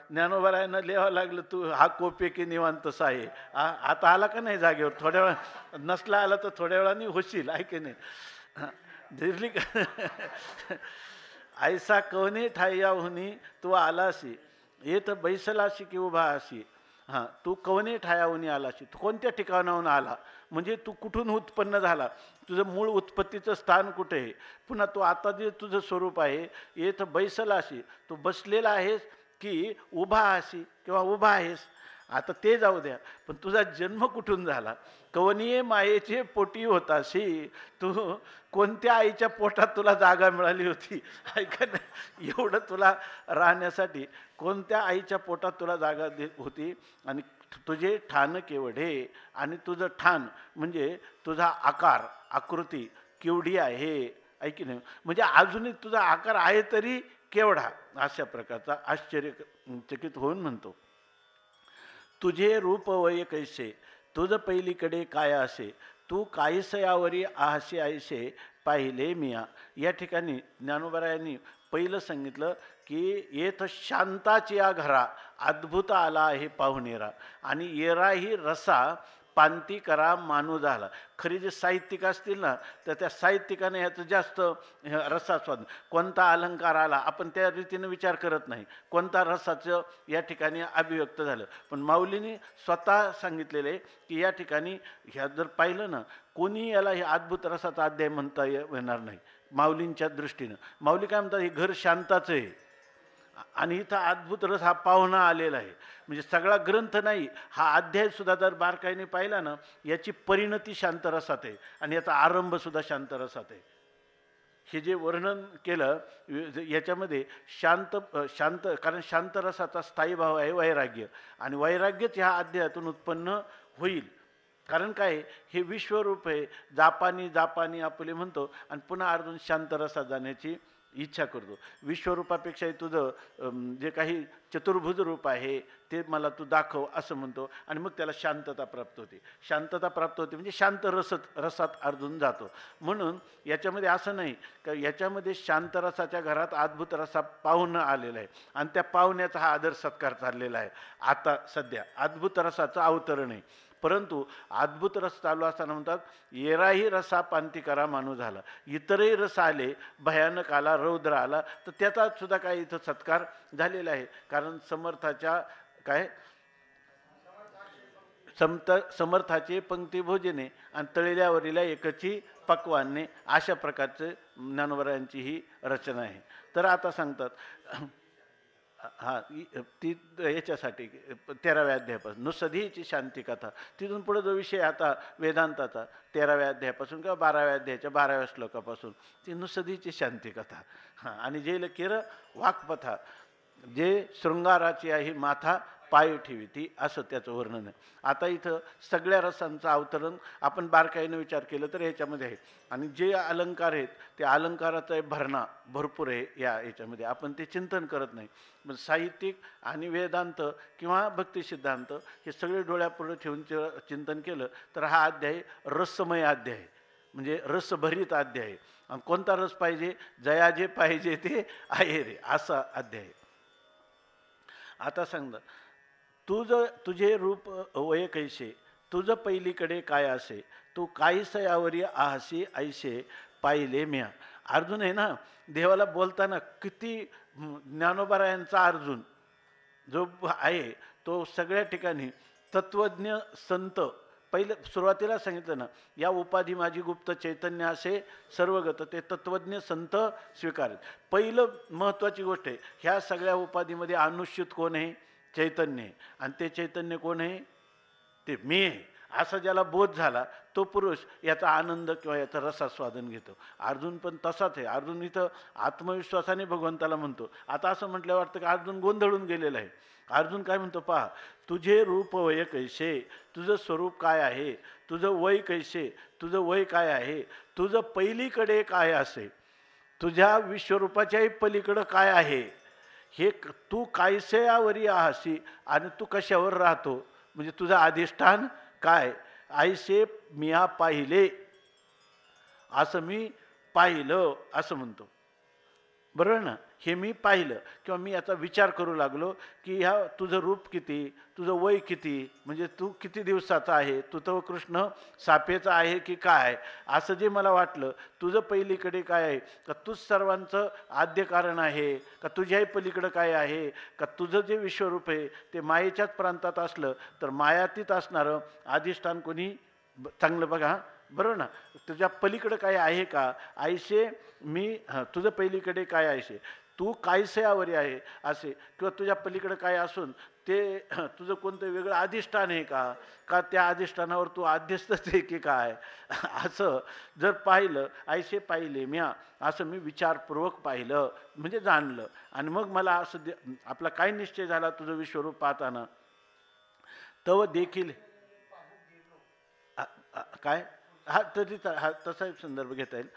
ज्ञानोबरायांना लिहावं लागलं तू हा कोपे की निवांतच आहे. आता आला का नाही जागेवर, थोड्या वेळा नसला आला तर थोड्या वेळाने होशील, आहे की नाही. दिसली का. ऐसा कवने ठाया होनी तू आलासी, येत बैसलासी की उभा असी. तू कवने ठायाहून आलाशी, तू कोणत्या ठिकाणाहून आला, म्हणजे तू कुठून उत्पन्न झाला, तुझं मूळ उत्पत्तीचं स्थान कुठे आहे. पुन्हा तू आता जे तुझं स्वरूप आहे, येथ बैसलाशी, तू बसलेला आहेस की उभा अशी किंवा उभा आहेस. आता ते जाऊ द्या, पण तुझा जन्म कुठून झाला. कवनीय मायेचे पोटी होताशी, तू कोणत्या आईच्या पोटात तुला जागा मिळाली होती, ऐका नाही. एवढं तुला राहण्यासाठी कोणत्या आईच्या पोटात तुला जागा होती. आणि तुझे ठाण केवढे, आणि तुझं ठाण म्हणजे तुझा आकार आकृती केवढी आहे, ऐकी नाही. म्हणजे अजूनही तुझा आकार आहे तरी केवढा, अशा प्रकारचा आश्चर्यचकित होऊन म्हणतो. तुझे रूप वय कैसे, तुझ पहिलीकडे काय असे, तू काहीसयावरी आहसे ऐसे पाहिले मिया. या ठिकाणी ज्ञानोबरायांनी पहिलं सांगितलं की येथ शांताची या घरा अद्भुत आला आहे पाहुणेरा, आणि येराही रसा पांती करा मानू झाला. खरी जे साहित्यिक असतील ना, तर त्या साहित्यिकाने ह्याचं जास्त रसास्वाद, कोणता अलंकार आला आपण त्या रीतीने विचार करत नाही, कोणता रसाचं या ठिकाणी अभिव्यक्त झालं. पण माऊलींनी स्वतः सांगितलेले की या ठिकाणी ह्या जर पाहिलं ना, कोणी याला हे अद्भुत रसाचा अध्याय म्हणता येणार नाही माऊलींच्या दृष्टीनं. माऊली काय म्हणतात, हे घर शांताचं आहे आणि इथं अद्भुत रस हा पाहुणा आलेला आहे. म्हणजे सगळा ग्रंथ नाही, हा अध्याय सुद्धा जर बारकाईने पाहिला ना, याची परिणती शांतरसात आहे आणि याचा आरंभ सुद्धा शांतरसात आहे. हे जे वर्णन केलं याच्यामध्ये शांत कारण शांत रसाचा स्थायी भाव आहे वैराग्य, आणि वैराग्यच ह्या अध्यायातून उत्पन्न होईल. कारण काय, हे विश्वरूप आहे, जापानी जापानी आपले म्हणतो, आणि पुन्हा अर्जुन शांत रसात जाण्याची इच्छा करतो. विश्वरूपापेक्षाही तुझं जे काही चतुर्भुज रूप आहे ते मला तू दाखव असं म्हणतो, आणि मग त्याला शांतता प्राप्त होते. शांतता प्राप्त होते म्हणजे शांत रसात अर्जुन जातो. म्हणून याच्यामध्ये असं नाही का याच्यामध्ये शांत रसाच्या घरात अद्भुत रसा पाहुणं आलेला आहे, आणि त्या पाहुण्याचा हा आदर सत्कार चाललेला आहे. आता सध्या अद्भुत रसाचं अवतरण आहे, परंतु अद्भुत रस चालू असताना म्हणतात येराही रसा पांती करा मानू झाला. इतरही रस आले, भयानक आला, रौद्र आला, तर त्याचा सुद्धा काय इथं सत्कार झालेला आहे. कारण समर्थाच्या काय समर्थाचे पंक्ती भोजने आणि तळेल्यावरीला एकची पक्वाने, अशा प्रकारचे ज्ञानोबरायांची ही रचना आहे. तर आता सांगतात हां ती याच्यासाठी 13व्या अध्यायापासून नुसधीची शांती कथा, तिथून पुढे जो विषय आता वेदांताचा 13व्या अध्यायापासून किंवा 12व्या अध्यायाच्या 12व्या श्लोकापासून ती नुसधीची शांती कथा. हां, आणि जे केर वाक्पथा, जे शृंगाराची आहे माथा पाय ठेवी ती, असं त्याचं वर्णन आहे. आता इथं सगळ्या रसांचं अवतरण आपण बारकाईनं विचार केलं तर याच्यामध्ये आहे, आणि जे अलंकार आहेत ते अलंकाराचा भरणा भरपूर आहे याच्यामध्ये. आपण ते चिंतन करत नाही. मग साहित्यिक आणि वेदांत किंवा भक्तिसिद्धांत हे सगळे डोळ्यापुढे ठेवून चिंतन केलं तर हा अध्याय रसमय अध्याय आहे, म्हणजे रसभरित अध्याय आहे. आणि कोणता रस पाहिजे, जया जे पाहिजे ते आहे रे, असा अध्याय. आता सांगता तुझे रूप वय कैसे, तुझं पहिलीकडे काय असे, तू काहीसयावरी आहसी ऐसे पाहिले म्या. अर्जुन आहे ना, देवाला बोलताना किती ज्ञानोबरायांचा अर्जुन जो आहे तो सगळ्या ठिकाणी तत्वज्ञ संत. पहिलं सुरुवातीला सांगितलं ना, या उपाधी माझी गुप्त चैतन्य असे सर्वगत, ते तत्वज्ञ संत स्वीकारत. पहिलं महत्त्वाची गोष्ट आहे, ह्या सगळ्या उपाधीमध्ये अनुष्यूत कोण आहे, चैतन्य आहे. आणि ते चैतन्य कोण आहे, ते मी आहे. असा ज्याला बोध झाला तो पुरुष याचा आनंद किंवा याचा रसास्वादन घेतो. अर्जुन पण तसाच आहे. अर्जुन इथं आत्मविश्वासाने भगवंताला म्हणतो. आता असं म्हटलं वाटतं की अर्जुन गोंधळून गेलेला आहे. अर्जुन काय म्हणतो पहा, तुझे रूप वय कैसे, तुझं स्वरूप काय आहे, तुझं वय कैसे, तुझं वय काय आहे, तुझं पहिलीकडे काय असे, तुझ्या विश्वरूपाच्याही पलीकडं काय आहे, हे तू कायसेयावरी आहासी, आणि तू कशावर राहतो, म्हणजे तुझं अधिष्ठान काय. ऐसे मिया पाहिले, असं मी पाहिलं असं म्हणतो. बरोबर ना, हे मी पाहिलं किंवा मी याचा विचार करू लागलो की ह्या तुझं रूप किती, तुझं वय किती, म्हणजे तू किती दिवसाचा आहे, तू तर कृष्ण सापेचा आहे की काय, असं जे मला वाटलं. तुझं पहिलीकडे काय आहे, का तूच सर्वांचं आद्य कारण आहे, का तुझ्याही पलीकडं काय आहे, का तुझं जे विश्वरूप आहे ते मायेच्याच प्रांतात असलं तर मायातीत असणारं अधिष्ठान कोणी चांगलं बघा. बरोबर ना, तुझ्या पलीकडं काय आहे का, ऐसे मी तुझं पहिलीकडे काय ऐसे, तू कायसयावरी आहे असे, किंवा तुझ्या पलीकडं काय असून ते तुझं कोणतं वेगळं अधिष्ठान आहे का, का त्या अधिष्ठानावर तू आध्यस्थच आहे की काय, असं जर पाहिलं, ऐसे पाहिले म्या, असं मी विचारपूर्वक पाहिलं म्हणजे जाणलं. आणि मग मला असं आपला काय निश्चय झाला तुझं विश्वरूप पाहताना, तव देखील काय हा तरी हा तसा एक संदर्भ घेता येईल.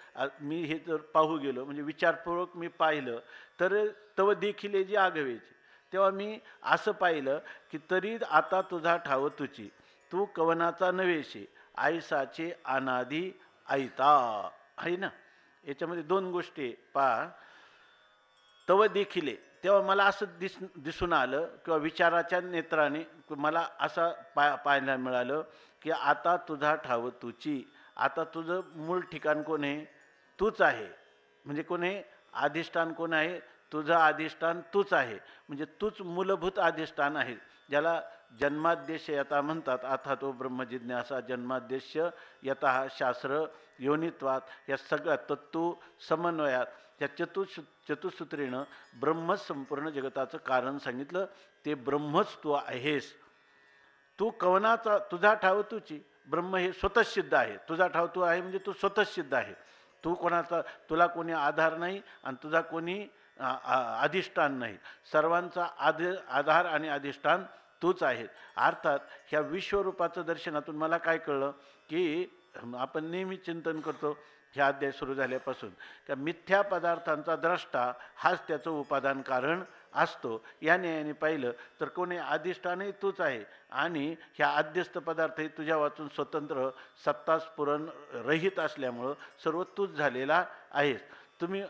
मी हे जर पाहू गेलो म्हणजे विचारपूर्वक मी पाहिलं तर तव देखील जी आगवेची, तेव्हा मी असं पाहिलं की तरी आता तुझा ठाव तुची, तू कवनाचा नवेशी आईसाचे अनादी ऐता आहे ना. याच्यामध्ये दोन गोष्टी पहा. तव देखील, तेव्हा मला असं दिसून आलं किंवा विचाराच्या नेत्राने मला असं पाहायला मिळालं की आता तुझा ठाव तुची, आता तुझं मूळ ठिकाण कोण आहे, तूच आहे. म्हणजे कोण आहे, अधिष्ठान कोण आहे, तुझं अधिष्ठान तूच आहे. म्हणजे तूच मूलभूत अधिष्ठान आहे, ज्याला जन्माद्देश यथा म्हणतात. अथा तो ब्रह्मजिज्ञासा जन्माद्देश यथा शास्त्र योनित्वात, या सगळ्या तत्व समन्वयात त्या चतुसूत्रीनं ब्रह्मच संपूर्ण जगताचं कारण सांगितलं. ते ब्रह्मच तू आहेस. तू कवनाचा, तुझा ठाव तुची, ब्रह्म हे स्वतः सिद्ध आहे. तुझा ठाव तू आहे म्हणजे तू स्वतः सिद्ध आहे. तू कोणाचा, तुला कोणी आधार नाही आणि तुझा कोणी अधिष्ठान नाही. सर्वांचा आधार आणि अधिष्ठान तूच आहे. अर्थात ह्या विश्वरूपाचं दर्शनातून मला काय कळलं की आपण नेहमी चिंतन करतो ह्या अध्याय सुरू झाल्यापासून का मिथ्या पदार्थांचा द्रष्टा हाच त्याचं उपादान कारण असतो. या न्यायाने पाहिलं तर कोणी अधिष्ठानही तूच आहे आणि ह्या अध्यस्त पदार्थही तुझ्या वाचून स्वतंत्र सत्ता स्फुरण रहित असल्यामुळं सर्व तूच झालेला आहेस. तुम्ही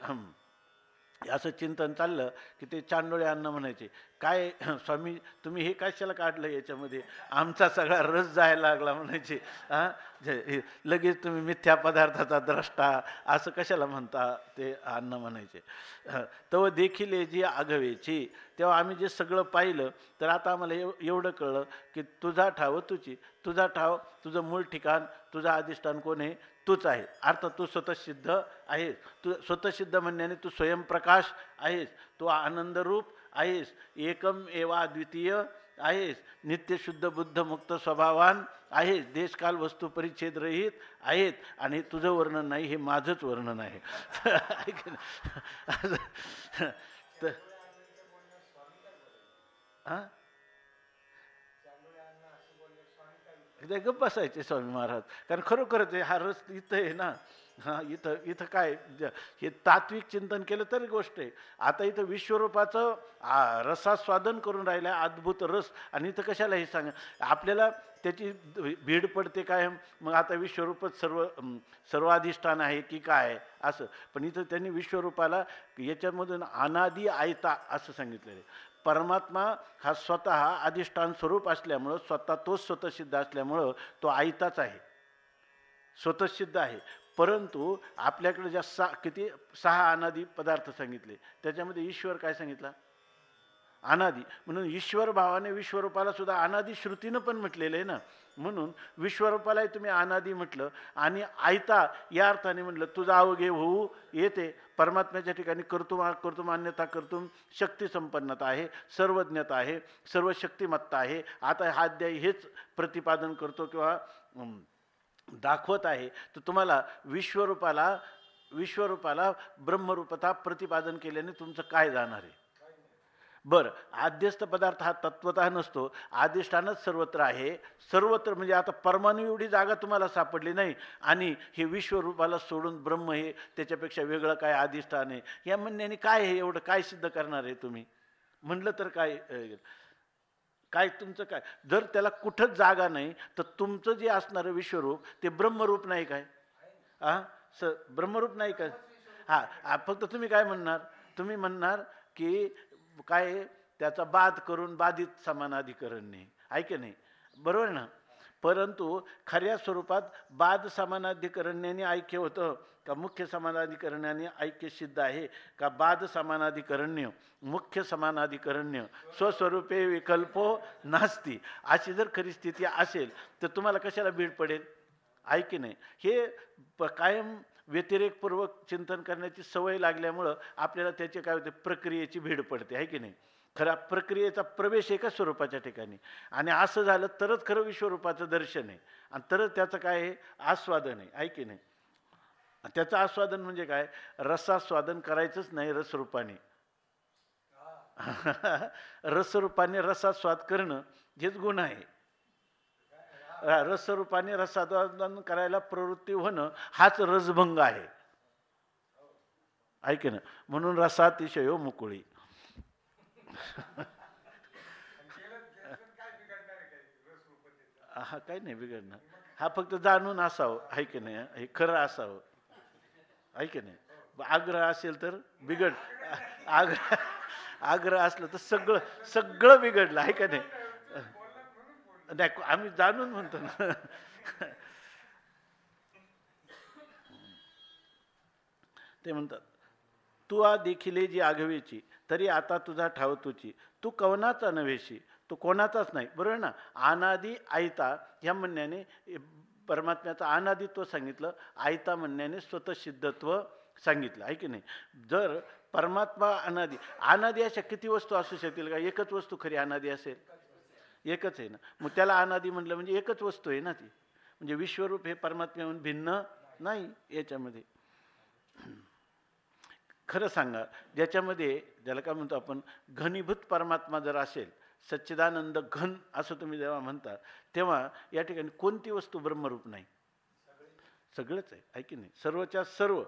असं चिंतन चाललं की ते चांडोळे अण्णा म्हणायचे, काय स्वामी तुम्ही हे कशाला काढलं याच्यामध्ये, आमचा सगळा रस जायला लागला म्हणायचे. लगेच तुम्ही मिथ्या पदार्थाचा द्रष्टा असं कशाला म्हणता, ते अण्णा म्हणायचे. तेव्हा देखील जी आघवेची, तेव्हा आम्ही जे सगळं पाहिलं तर आता आम्हाला एवढं कळलं की तुझा ठाव तुझी, तुझा ठाव तुझं मूळ ठिकाण, तुझं अधिष्ठान कोण आहे, तूच आहे. अर्थात तू स्वतःसिद्ध आहेस. तू स्वतःसिद्ध म्हणण्याने तू स्वयंप्रकाश आहेस, तू आनंदरूप आहेस, एकम एवा अद्वितीय आहेस, नित्यशुद्ध बुद्ध मुक्त स्वभावान आहेस, देशकाल वस्तू परिच्छेद रहित आहेत. आणि तुझं वर्णन नाही, हे माझंच वर्णन आहे. गप्प बसायचे स्वामी महाराज, कारण खरोखरच हा रस इथं आहे ना. इथं काय हे तात्विक चिंतन केलं तरी गोष्ट आहे. आता इथं विश्वरूपाचं रसास्वादन करून राहिलं आहे, अद्भुत रस. आणि इथं कशाला हे सांगा, आपल्याला त्याची भीड पडते काय, मग आता विश्वरूपच सर्वाधिष्ठान आहे की काय असं. पण इथं त्यांनी विश्वरूपाला याच्यामधून अनादि आयता असं सांगितलेलं आहे. परमात्मा हा स्वतः अधिष्ठान स्वरूप असल्यामुळं, स्वतः तोच स्वतःसिद्ध असल्यामुळं तो आयताच आहे, स्वतःसिद्ध आहे. परंतु आपल्याकडे ज्या सहा अनादी पदार्थ सांगितले त्याच्यामध्ये ईश्वर काय सांगितला, अनादी. म्हणून ईश्वर भावाने विश्वरूपाला सुद्धा अनादी श्रुतीनं पण म्हटलेलं आहे ना. म्हणून विश्वरूपालाही तुम्ही अनादी म्हटलं आणि आयता या अर्थाने म्हटलं तुझं अवघे होऊ येते. परमात्म्याच्या ठिकाणी कर्तुम अन्यथा कर्तुम शक्ती संपन्नता आहे, सर्वज्ञता आहे, सर्व शक्तिमत्ता आहे. आता हा अध्याय हेच प्रतिपादन करतो किंवा दाखवत आहे. तर तुम्हाला विश्वरूपाला ब्रह्मरूपता प्रतिपादन केल्याने तुमचं काय जाणार आहे. बरं, आद्यस्थ पदार्थ हा तत्वतः नसतो, अधिष्ठानच सर्वत्र आहे. सर्वत्र म्हणजे आता परमाणू एवढी जागा तुम्हाला सापडली नाही आणि हे विश्वरूपाला सोडून ब्रह्म हे त्याच्यापेक्षा वेगळं काय अधिष्ठान आहे या म्हणण्याने काय हे एवढं काय सिद्ध करणार आहे तुम्ही म्हणलं तर काय तुमचं काय. जर त्याला कुठंच जागा नाही तर तुमचं जे असणारं विश्वरूप ते ब्रह्मरूप नाही काय, ब्रह्मरूप नाही काय. फक्त तुम्ही काय म्हणणार, तुम्ही म्हणणार की काय त्याचा बाध करून बाधित समानाधिकरण नाही, ऐके नाही, बरोबर ना. परंतु खऱ्या स्वरूपात बाध समानाधिकरण्याने ऐक्य होतं का मुख्य समानाधिकरणाने ऐक्य सिद्ध आहे का. बाध समानाधिकरण्य मुख्य समानाधिकरण्य स्वस्वरूपे विकल्पो नास्ती अशी जर खरी स्थिती असेल तर तुम्हाला कशाला भीड पडेल, ऐके नाही. हे कायम व्यतिरेकपूर्वक चिंतन करण्याची सवय लागल्यामुळं आपल्याला त्याचे काय होते, प्रक्रियेची भीड पडते, आहे की नाही. खरा प्रक्रियेचा प्रवेश एका स्वरूपाच्या ठिकाणी आणि असं झालं तरच खरं विश्वरूपाचं दर्शन आहे आणि तरच त्याचं काय आहे, आस्वादन आहे, आहे की नाही. त्याचं आस्वादन म्हणजे काय, रसास्वादन करायचंच नाही रसरूपाने. रसरूपाने रसास्वाद करणं हेच गुण आहे. रसरूपाने रसास्वादन करायला प्रवृत्ती होणं हाच रसभंग आहे, ऐक ना. म्हणून रसातिशयो मुकुळी. हा काही नाही बिघडणार, हा फक्त जाणून असावं, आहे की नाही, हे खरं असावं, आहे की नाही. आग्रह असेल तर बिघड, आग्रह असलं तर सगळं बिघडलं, आहे का नाही. आम्ही जाणून म्हणतो ना. ते म्हणतात तू देखील जी आघवेची तरी आता तुझा ठाव तुची, तू कवनाचा नव्हेशी, तू कोणाचाच नाही, बरोबर ना. अनादी आयता ह्या म्हणण्याने परमात्म्याचं अनादित्व सांगितलं, आयता म्हणण्याने स्वतःसिद्धत्व सांगितलं, आहे की नाही. जर परमात्मा अनादी अशा किती वस्तू असू शकतील का, एकच वस्तू खरी अनादी असेल, एकच आहे ना. मग त्याला अनादी म्हटलं म्हणजे एकच वस्तू आहे ना ती, म्हणजे विश्वरूप हे परमात्म्याहून भिन्न नाही याच्यामध्ये. खरं सांगा, ज्याच्यामध्ये ज्याला काय म्हणतो आपण घनीभूत परमात्मा जर असेल, सच्चिदानंद घन असं तुम्ही जेव्हा म्हणता, तेव्हा या ठिकाणी कोणती वस्तू ब्रह्मरूप नाही? सगळंच आहे, आहे की नाही? सर्वच्या सर्व,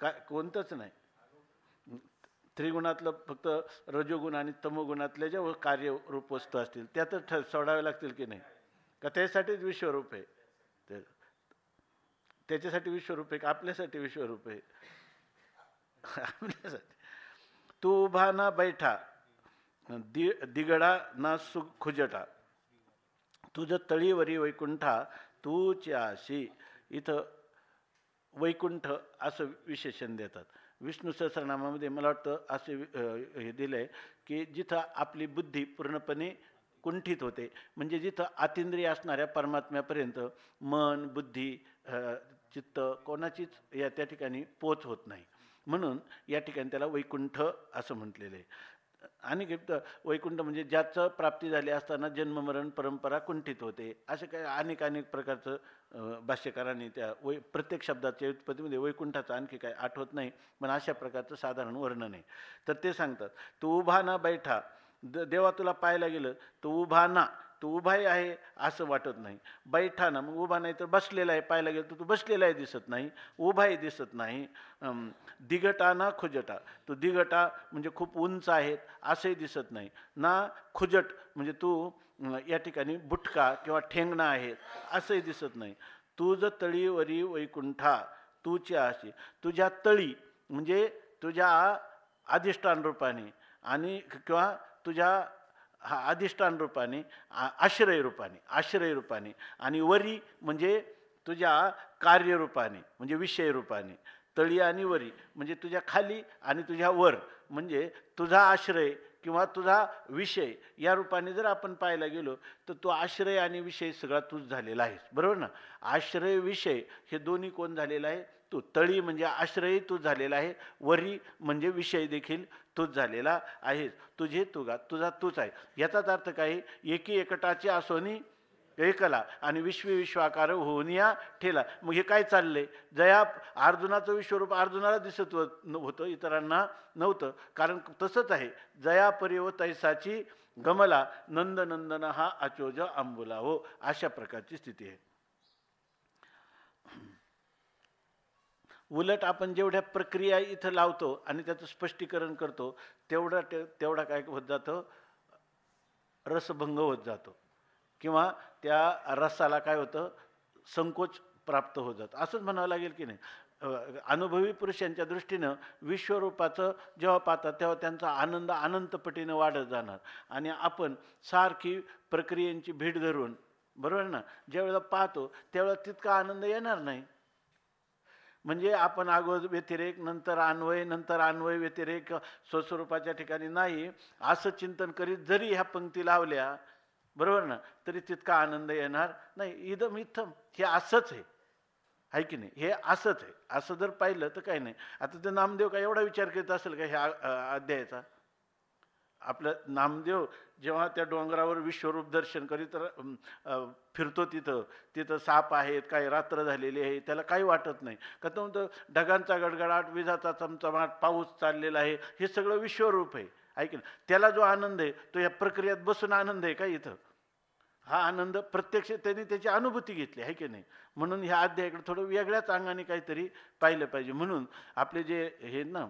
काय कोणतंच नाही. त्रिगुणातलं फक्त रजोगुण आणि तमोगुणातल्या ज्या कार्यरूप वस्तू असतील त्या तर सोडाव्या लागतील की नाही? का त्यासाठीच विश्वरूप आहे? त्याच्यासाठी विश्वरूप आहे का आपल्यासाठी विश्वरूप आहे? आपल्यासाठी. तू उभा ना बैठा, दिगडा ना खुजटा, तुझं तळीवरी वैकुंठा तूच्याशी. इथं वैकुंठ असं विशेषण देतात. विष्णू सहस्रनामामध्ये मला वाटतं असे हे दिलं आहे की जिथं आपली बुद्धी पूर्णपणे कुंठित होते, म्हणजे जिथं अतिंद्रिय असणाऱ्या परमात्म्यापर्यंत मन बुद्धी चित्त कोणाचीच त्या ठिकाणी पोच होत नाही, म्हणून या ठिकाणी त्याला वैकुंठ असं म्हटलेलं आहे. आणि वैकुंठ म्हणजे ज्याचं प्राप्ती झाली असताना जन्ममरण परंपरा कुंठित होते, असे काय अनेक प्रकारचं भाष्यकारांनी त्या प्रत्येक शब्दाच्या उत्पत्तीमध्ये वैकुंठाचं आणखी काय आठवत नाही, पण अशा प्रकारचं साधारण वर्णन आहे. तर ते सांगतात, तू उभा ना बैठा, देवा तुला पाहायला गेलं तू उभा ना, तू उभाही आहे असं वाटत नाही. बैठा ना, मग उभा नाही तर बसलेला आहे, पाहायला गेलं तर तू बसलेलाही दिसत नाही, उभाही दिसत नाही. दिगटा ना खुजटा, तू दिगटा म्हणजे खूप उंच आहेत असंही दिसत नाही ना, खुजट म्हणजे तू या ठिकाणी बुटका किंवा ठेंगणा आहे असंही दिसत नाही. तुझ तळीवरी वैकुंठा तूच्या अशी, तुझ्या तळी म्हणजे तुझ्या अधिष्ठान रूपाने आणि किंवा तुझ्या अधिष्ठान रूपाने, आश्रय रूपाने आणि वरी म्हणजे तुझ्या कार्यरूपाने म्हणजे विषय रूपाने. तळी आणि वरी म्हणजे तुझ्या खाली आणि तुझ्या वर म्हणजे तुझा आश्रय किंवा तुझा विषय या रूपाने जर आपण पाहायला गेलो तर तो आश्रय आणि विषय सगळा तूच झालेला आहेस, बरोबर ना? आश्रय विषय हे दोन्ही कोण झालेला आहे? तू. तळी म्हणजे आश्रय तूच झालेला आहे, वरी म्हणजे विषय देखील तूच झालेला आहेस. तुझे तुगा तुझा तूच आहे. याचाच अर्थ काय? एकी एकटाचे असोनी एकला आणि विश्वाकार होऊन या ठेला. मग हे काय चाललंय? जया अर्जुनाचं विश्वरूप अर्जुनाला दिसत होतं, इतरांना नव्हतं. कारण तसंच आहे, जया परिव तैसाची गमला नंदनंदन हा अचोज अंबुला हो, अशा प्रकारची स्थिती आहे. उलट आपण जेवढ्या प्रक्रिया इथं लावतो आणि त्याचं स्पष्टीकरण करतो तेवढा काय होत जातं? रसभंग होत जातो किंवा त्या रसाला काय होतं? संकोच प्राप्त होत जातं, असंच म्हणावं लागेल की नाही? अनुभवी पुरुषांच्या दृष्टीनं विश्वरूपाचं जेव्हा पाहतात तेव्हा त्यांचा आनंद अनंतपटीनं वाढत जाणार आणि आपण सारखी प्रक्रियेची भीड धरून, बरोबर ना, ज्यावेळेला पाहतो त्यावेळेला तितका आनंद येणार नाही. म्हणजे आपण अगोदर व्यतिरेक नंतर अन्वय व्यतिरेक स्वस्वरूपाच्या ठिकाणी नाही असं चिंतन करीत जरी ह्या पंक्ती लावल्या, बरोबर ना, तरी तितका आनंद येणार नाही. इदम इथम हे असंच आहे की नाही? हे असंच आहे. असं जर पाहिलं तर काही नाही. आता ते नामदेव काय एवढा विचार करीत असेल का ह्या अध्यायाचा? आपलं नामदेव जेव्हा त्या डोंगरावर विश्वरूप दर्शन करीत फिरतो, तिथं साप आहेत, काही रात्र झालेली आहे, त्याला काही वाटत नाही का? तो म्हणतो ढगांचा गडगडाट, विजाचा चमचमाट, पाऊस चाललेला आहे, हे सगळं विश्वरूप आहे, ऐक ना. त्याला जो आनंद आहे तो या प्रक्रियेत बसून आनंद आहे का? इथं हा आनंद प्रत्यक्ष त्यांनी त्याची अनुभूती घेतली आहे की नाही? म्हणून ह्या अध्यायाकडे थोडं वेगळ्याच अंगाने काहीतरी पाहिलं पाहिजे. म्हणून आपले जे हे ना,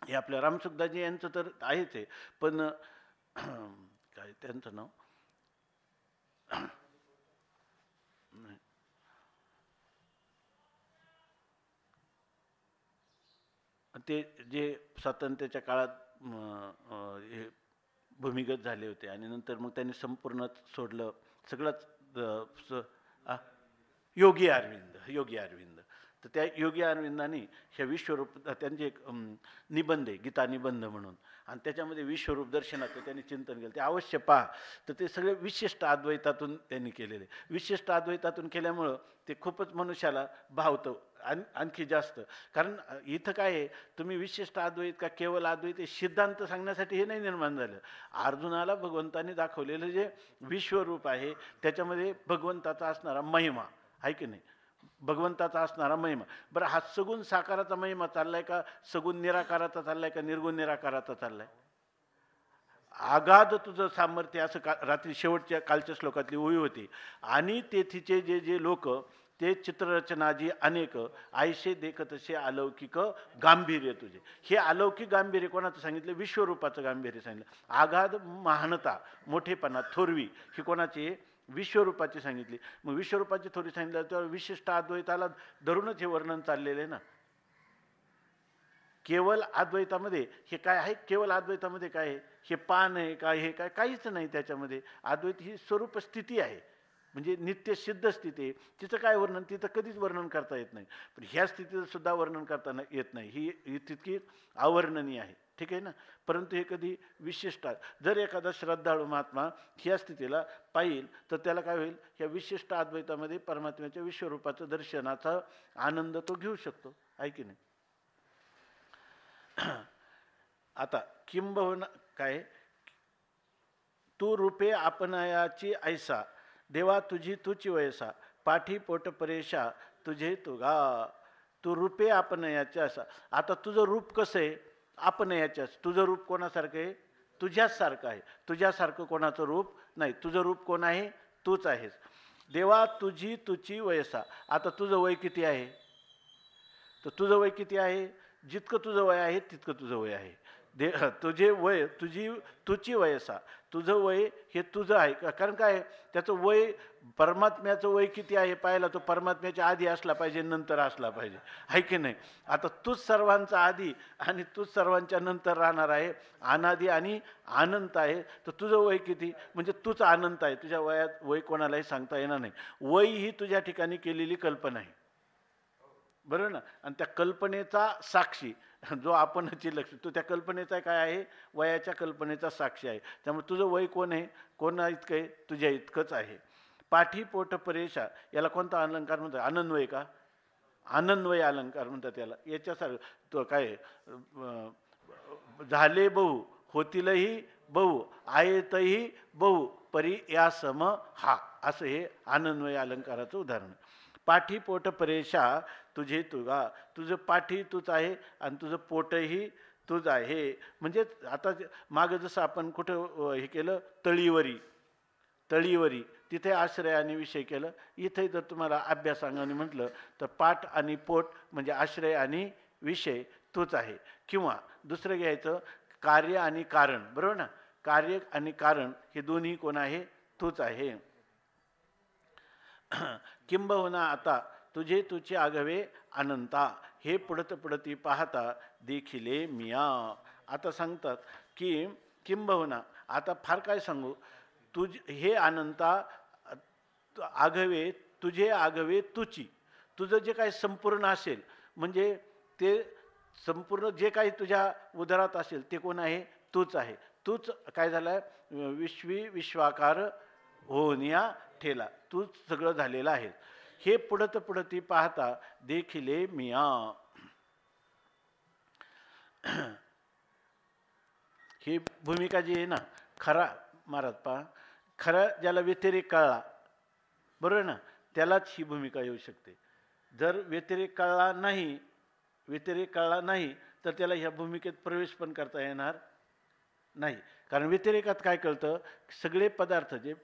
हे आपल्या रामसुखदासजी यांचं तर आहेच आहे, पण काय त्यांचं नाव ते जे स्वातंत्र्याच्या काळात हे भूमिगत झाले होते आणि नंतर मग त्यांनी संपूर्ण सोडलं सगळंच. योगी अरविंद. तर त्या योगी अरविंदांनी ह्या विश्वरूप त्यांचे एक निबंध आहे, गीता निबंध म्हणून, आणि त्याच्यामध्ये विश्वरूप दर्शनाचं त्यांनी चिंतन केलं. ते अवश्य पहा. तर ते सगळे विशिष्ट अद्वैतातून त्यांनी केलेले. विशिष्ट अद्वैतातून केल्यामुळं ते खूपच मनुष्याला भावतं आणखी जास्त. कारण इथं काय आहे, तुम्ही विशिष्ट अद्वैत का केवळ अद्वैत सिद्धांत सांगण्यासाठी हे नाही निर्माण झालं. अर्जुनाला भगवंतांनी दाखवलेलं जे विश्वरूप आहे त्याच्यामध्ये भगवंताचा असणारा महिमा आहे की नाही? भगवंताचा असणारा महिमा. बरं, हा सगुण साकाराचा महिमा चाललाय का सगुण निराकाराचा चाललाय का निर्गुण निराकाराचा चाललाय? आगाध तुझं सामर्थ्य, असं रात्री शेवटच्या कालच्या श्लोकातली ओळी होती. आणि तेथीचे जे जे लोक ते चित्ररचना जी अनेक आयशे देखतसे अलौकिक गांभीर्य तुझे. हे अलौकिक गांभीर्य कोणाचं सांगितलं? विश्वरूपाचं गांभीर्य सांगितलं. आगाध महानता, मोठेपणा, थोरवी ही कोणाची? विश्वरूपाची सांगितली. मग विश्वरूपाची थोडी सांगितलं तर विशिष्ट अद्वैताला धरूनच हे वर्णन चाललेलं आहे ना. केवळ अद्वैतामध्ये हे काय आहे? केवळ अद्वैतामध्ये काय आहे? हे पान आहे का? हे काय? काहीच नाही त्याच्यामध्ये. अद्वैत ही स्वरूप स्थिती आहे, म्हणजे नित्य सिद्ध स्थिती आहे. तिचं काय वर्णन? तिथं कधीच वर्णन करता येत नाही. पण ह्या स्थितीचं सुद्धा वर्णन करता येत नाही. ही तितकी अवर्णनीय आहे, ठीक आहे ना. परंतु हे कधी विशिष्ट, जर एखादा श्रद्धाळू महात्मा ह्या स्थितीला पाहिल तर त्याला काय होईल? ह्या विशिष्ट अद्वैतामध्ये परमात्म्याच्या विश्वरूपाचं दर्शनाचा आनंद तो घेऊ शकतो, आहे की नाही. आता किंबहुना काय? तू रूपे आपणायाची ऐसा, देवा तुझी तुची वयसा, पाठी पोट परेशा तुझे तुगा. तू रूपे आपणायाचे असा. आता तुझं रूप कसं आहे? आपणायाच्याच. तुझं रूप कोणासारखं आहे? तुझ्याच सारखं आहे. तुझ्यासारखं कोणाचं रूप नाही. तुझं रूप कोण आहे? तूच आहेस. देवा तुझी तुची वयसा. आता तुझं वय किती आहे? तर तुझं वय किती आहे? जितकं तुझं वय आहे तितकं तुझं वय आहे. तुझे वय, तुची वयसा, तुझं वय हे तुझं आहे. कारण काय? त्याचं वय, परमात्म्याचं वय किती आहे पाहिला तो परमात्म्याच्या आधी असला पाहिजे, नंतर असला पाहिजे, आहे की नाही. आता तूच सर्वांचा आधी आणि तूच सर्वांच्या नंतर राहणार आहे, अनादी आणि अनंत आहे. तर तुझं वय किती? म्हणजे तूच अनंत आहे. तुझ्या वयात वय कोणालाही सांगता येणार नाही. वय ही तुझ्या ठिकाणी केलेली कल्पना आहे, बरोबर ना. आणि त्या कल्पनेचा साक्षी जो आपणची लक्ष, तो त्या कल्पनेचा काय आहे? वयाच्या कल्पनेचा साक्षी आहे. त्यामुळे तुझं वय कोण आहे? कोणा इतकं आहे? तुझ्या इतकंच आहे. पाठी पोट परेशा, याला कोणता अलंकार म्हणतात? आनंदवय का? आनंदवय अलंकार म्हणतात याला. याच्यासारखं तो काय? झाले बहु, होतीलही बहु, आहेतही बहु, परी या सम हा, असं हे आनंदवय अलंकाराचं उदाहरण. पाठी पोट परेशा तुझे तुगा. तुझं पाठी तूच आहे आणि तुझं पोटही तूच आहे. म्हणजे आता मागं जसं आपण कुठं हे केलं, तळीवरी, तळीवरी तिथे आश्रय आणि विषय केलं. इथे जर तुम्हाला अभ्यासांगाने म्हटलं तर पाठ आणि पोट म्हणजे आश्रय आणि विषय तूच आहे. किंवा दुसरं घ्यायचं, कार्य आणि कारण, बरोबर ना. कार्य आणि कारण हे दोन्ही कोण आहे? तूच आहे. किंबहुना आता तुझे तुझे आगवे अनंता, हे पडत पडती पाहता देखिले मिया. आता सांगतात की किंबहुना, आता फार काय सांगू, हे अनंता आगवे, तुझे आगवे तुची. तुझं जे काही संपूर्ण असेल, म्हणजे ते संपूर्ण जे काही तुझ्या उदरात असेल ते कोण आहे? तूच आहे. तूच काय झालं? विश्वी विश्वाकार होनिया ठेला, तूच सगळं झालेलं आहे. हे पुढत पुढती पाहता देखिले मिया. ही भूमिका जी आहे ना, खरा महाराज पहा, खरा ज्याला व्यतिरेक कळला, बरोबर ना, त्यालाच ही भूमिका येऊ शकते. जर व्यतिरेक कळला नाही, व्यतिरेक कळला नाही तर त्याला ह्या भूमिकेत प्रवेश पण करता येणार नाही. कारण व्यतिरेकात काय कळतं? सगळे पदार्थ जे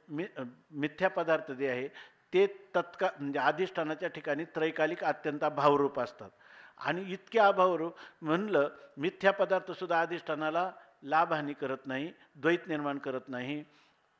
मिथ्या पदार्थ जे आहे ते तत्काळ म्हणजे अधिष्ठानाच्या ठिकाणी त्रैकालिक अत्यंत अभावरूप असतात. आणि इतके अभावरूप म्हणलं, मिथ्या पदार्थसुद्धा अधिष्ठानाला लाभहानी करत नाही, द्वैत निर्माण करत नाही,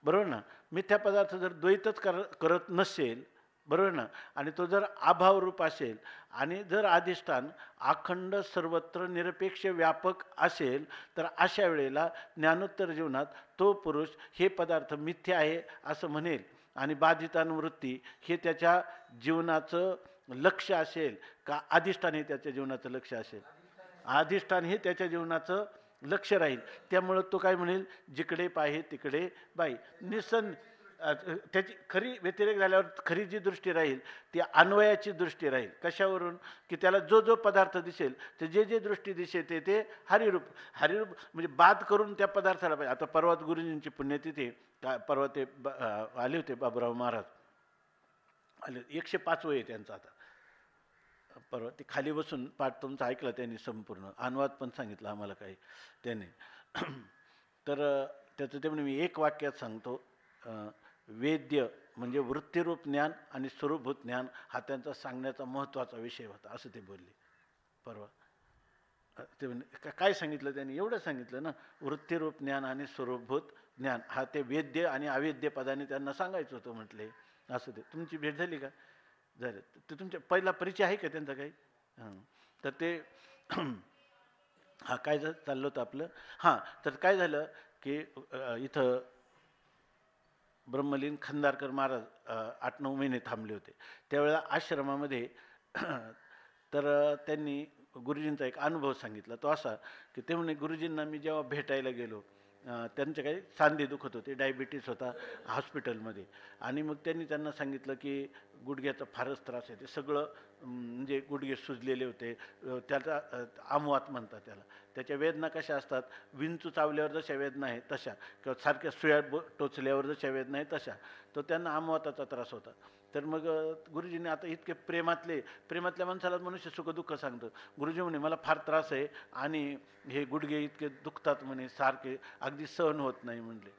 बरोबर ना. मिथ्या पदार्थ जर द्वैतच करत नसेल, बरोबर ना, आणि तो जर अभावरूप असेल आणि जर अधिष्ठान अखंड सर्वत्र निरपेक्ष व्यापक असेल, तर अशा वेळेला ज्ञानोत्तर जीवनात तो पुरुष हे पदार्थ मिथ्या आहे असं म्हणेल. आणि बाधितानुवृत्ती हे त्याच्या जीवनाचं लक्ष असेल का अधिष्ठान हे त्याच्या जीवनाचं लक्ष असेल? अधिष्ठान हे त्याच्या जीवनाचं लक्ष राहील. त्यामुळं तो काय म्हणेल? जिकडे पाहे तिकडे बाई. निसन त्याची खरी व्यतिरेक झाल्यावर खरी जी दृष्टी राहील ती अन्वयाची दृष्टी राहील. कशावरून? की त्याला जो जो पदार्थ दिसेल ते जे जे दृष्टी दिसेल ते हरिरूप. हरिरूप म्हणजे बाद करून त्या पदार्थाला पाहिजे. आता परवात गुरुजींची पुण्यतिथी, परवा ते आले होते बाबूराव महाराज आले, 105 वय आहे त्यांचं आता. परवा ते खाली बसून पाठ तुमचा ऐकला त्यांनी संपूर्ण, अनुवाद पण सांगितला आम्हाला काही त्याने. तर त्याचं ते म्हणजे मी एक वाक्यात सांगतो. वेद्य म्हणजे वृत्तिरूप ज्ञान आणि स्वरूपभूत ज्ञान हा त्यांचा सांगण्याचा महत्त्वाचा विषय होता, असं ते बोलले परवा. ते म्हणजे काय सांगितलं त्यांनी? एवढं सांगितलं ना, वृत्तिरूप ज्ञान आणि स्वरूपभूत ज्ञान हा ते वेद्य आणि अवेद्य पदाने त्यांना सांगायचं होतं म्हटले. असं ते. तुमची भेट झाली का? झालं. ते तुमच्या पहिला परिचय आहे का त्यांचा काही? हां. तर ते हा काय चाललं होतं आपलं. हां, तर काय झालं की इथं ब्रह्मलीन खंदारकर महाराज 8-9 महिने थांबले होते. त्यावेळेला आश्रमामध्ये तर त्यांनी गुरुजींचा एक अनुभव सांगितला. तो असा की ते म्हणे, गुरुजींना मी जेव्हा भेटायला गेलो, त्यांचे काही सांधे दुखत होते, डायबिटीस होता हॉस्पिटलमध्ये, आणि मग त्यांनी त्यांना सांगितलं की गुडघ्याचा फारच त्रास आहे. ते सगळं म्हणजे गुडघे सुजलेले होते. त्याचा आमवात म्हणतात त्याला. त्याच्या वेदना कशा असतात, विंचू चावल्यावर जशा वेदना आहे तशा, किंवा सारख्या सुया टोचल्यावर जशा वेदना आहे तशा, तो त्यांना आमवाताचा त्रास होता. तर मग गुरुजींनी आता इतके प्रेमातल्या माणसाला मनुष्य सुखदुःख सांगतं. गुरुजी म्हणे, मला फार त्रास आहे आणि हे गुडघे इतके दुखतात म्हणे सारखे, अगदी सहन होत नाही म्हणले.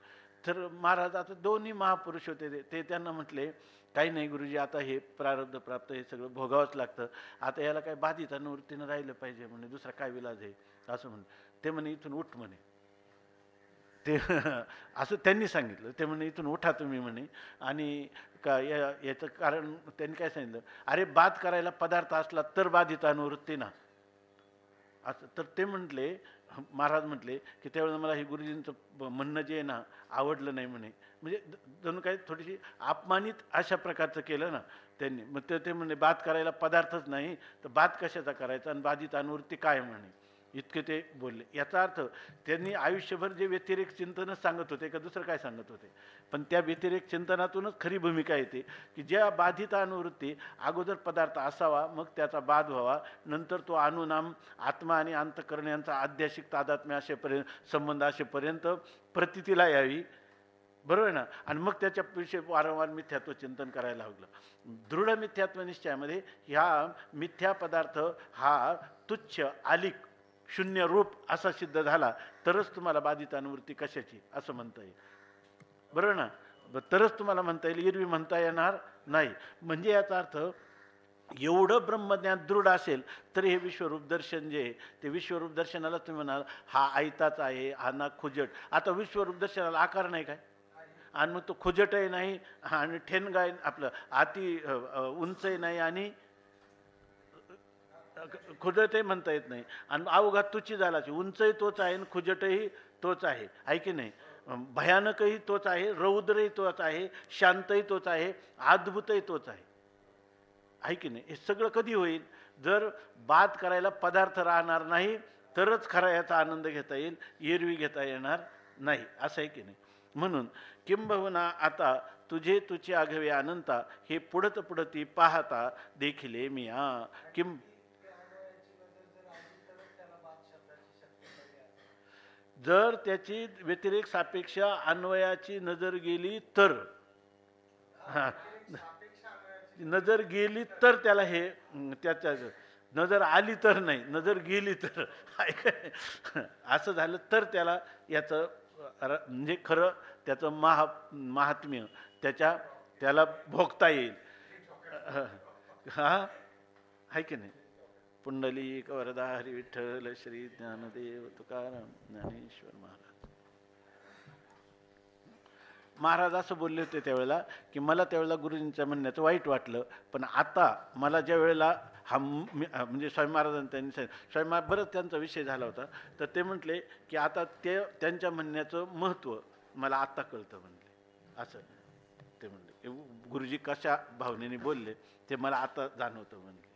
तर महाराज, आता दोन्ही महापुरुष होते ते त्यांना म्हटले, काही नाही गुरुजी, आता हे प्रारब्ध प्राप्त हे सगळं भोगावंच लागतं. आता याला काय बाधित अनुवृत्तीनं राहिलं पाहिजे म्हणे, दुसरा काय विलाज आहे असं म्हणे. ते म्हणे, इथून उठ म्हणे. ते असं त्यांनी सांगितलं. ते म्हणे, इथून उठा तुम्ही म्हणे. आणि का याचं कारण त्यांनी काय सांगितलं, अरे बाध करायला पदार्थ असला तर बाधित अनुवृत्ती ना, असं. तर ते म्हटले, महाराज म्हटले की त्यावेळेला मला हे गुरुजींचं म्हणणं जे आहे ना आवडलं नाही म्हणे. म्हणजे जणू काही थोडीशी अपमानित अशा प्रकारचं केलं ना त्यांनी. मग ते म्हणे, बाध करायला पदार्थच नाही तर बाध कशाचा करायचा आणि बाधित अनुवृत्ती काय म्हणे, इतके ते बोलले. याचा अर्थ त्यांनी आयुष्यभर जे व्यतिरेक चिंतनच सांगत होते का दुसरं काय सांगत होते, पण त्या व्यतिरेक चिंतनातूनच खरी भूमिका येते की ज्या बाधित अनुवृत्ती अगोदर पदार्थ असावा, मग त्याचा बाध व्हावा, नंतर तो अनुनाम आत्मा आणि अंतःकरण यांचा आध्यात्मिक तादात्म्य असेपर्यंत संबंध असेपर्यंत प्रतितीला यावी, बरोबर आहे ना. आणि मग त्याच्याविषयी वारंवार मिथ्यात्व चिंतन करायला लागलं. दृढ मिथ्यात्व निश्चयामध्ये ह्या मिथ्या पदार्थ हा तुच्छ आलिक शून्य रूप असा सिद्ध झाला तरच तुम्हाला बाधित अनुवृत्ती कशाची असं म्हणता येईल, बरोबर ना. तरच तुम्हाला म्हणता येईल, एरवी म्हणता येणार नाही. म्हणजे याचा अर्थ एवढं ब्रह्मज्ञान दृढ असेल तर हे विश्वरूप दर्शन जे आहे ते विश्वरूप दर्शनाला तुम्ही म्हणाल हा आयताच आहे, हा ना खुजट. आता विश्वरूप दर्शनाला आकार नाही काय, आणि मग तो खुजटही नाही आणि ठेनगाय आपलं अति उंचही नाही आणि खुजटही म्हणता येत नाही, आणि अवघात तुची झालाची. उंचही तोच आहे आणि खुजटही तोच आहे, आहे की नाही. भयानकही तोच आहे, रौद्रही तोच आहे, शांतही तोच आहे, अद्भुतही तोच आहे, आहे की नाही. हे सगळं कधी होईल, जर बाध करायला पदार्थ राहणार नाही तरच खरा याचा आनंद घेता येईल, एरवी घेता येणार नाही, असं आहे की नाही. म्हणून किंबहुना आता तुझे तुझे आघवे अनंता हे पुढत पुढती पाहता देखिले मी किं जर त्याची व्यतिरेक सापेक्ष अन्वयाची नजर गेली तर, नजर गेली तर त्याला हे, त्याच्या नजर आली तर नाही, नजर गेली तर असं झालं तर त्याला याचं म्हणजे खरं त्याचं महात्म्य त्याला भोगता येईल. हा, आहे की नाही. पुंडलिक वरदा हरी विठ्ठल श्री ज्ञानदेव तुकाराम ज्ञानेश्वर महाराज असं बोलले होते त्यावेळेला की मला त्यावेळेला गुरुजींच्या म्हणण्याचं वाईट वाटलं, पण आता मला ज्या वेळेला म्हणजे स्वामी महाराजांनी त्यांनी स्वामी महाराज बरंच त्यांचा विषय झाला होता, तर ते म्हटले की आता त्यांच्या म्हणण्याचं महत्त्व मला आत्ता कळतं म्हणले. असं ते म्हणले, गुरुजी कशा भावनेने बोलले ते मला आता जाणवतं म्हणले.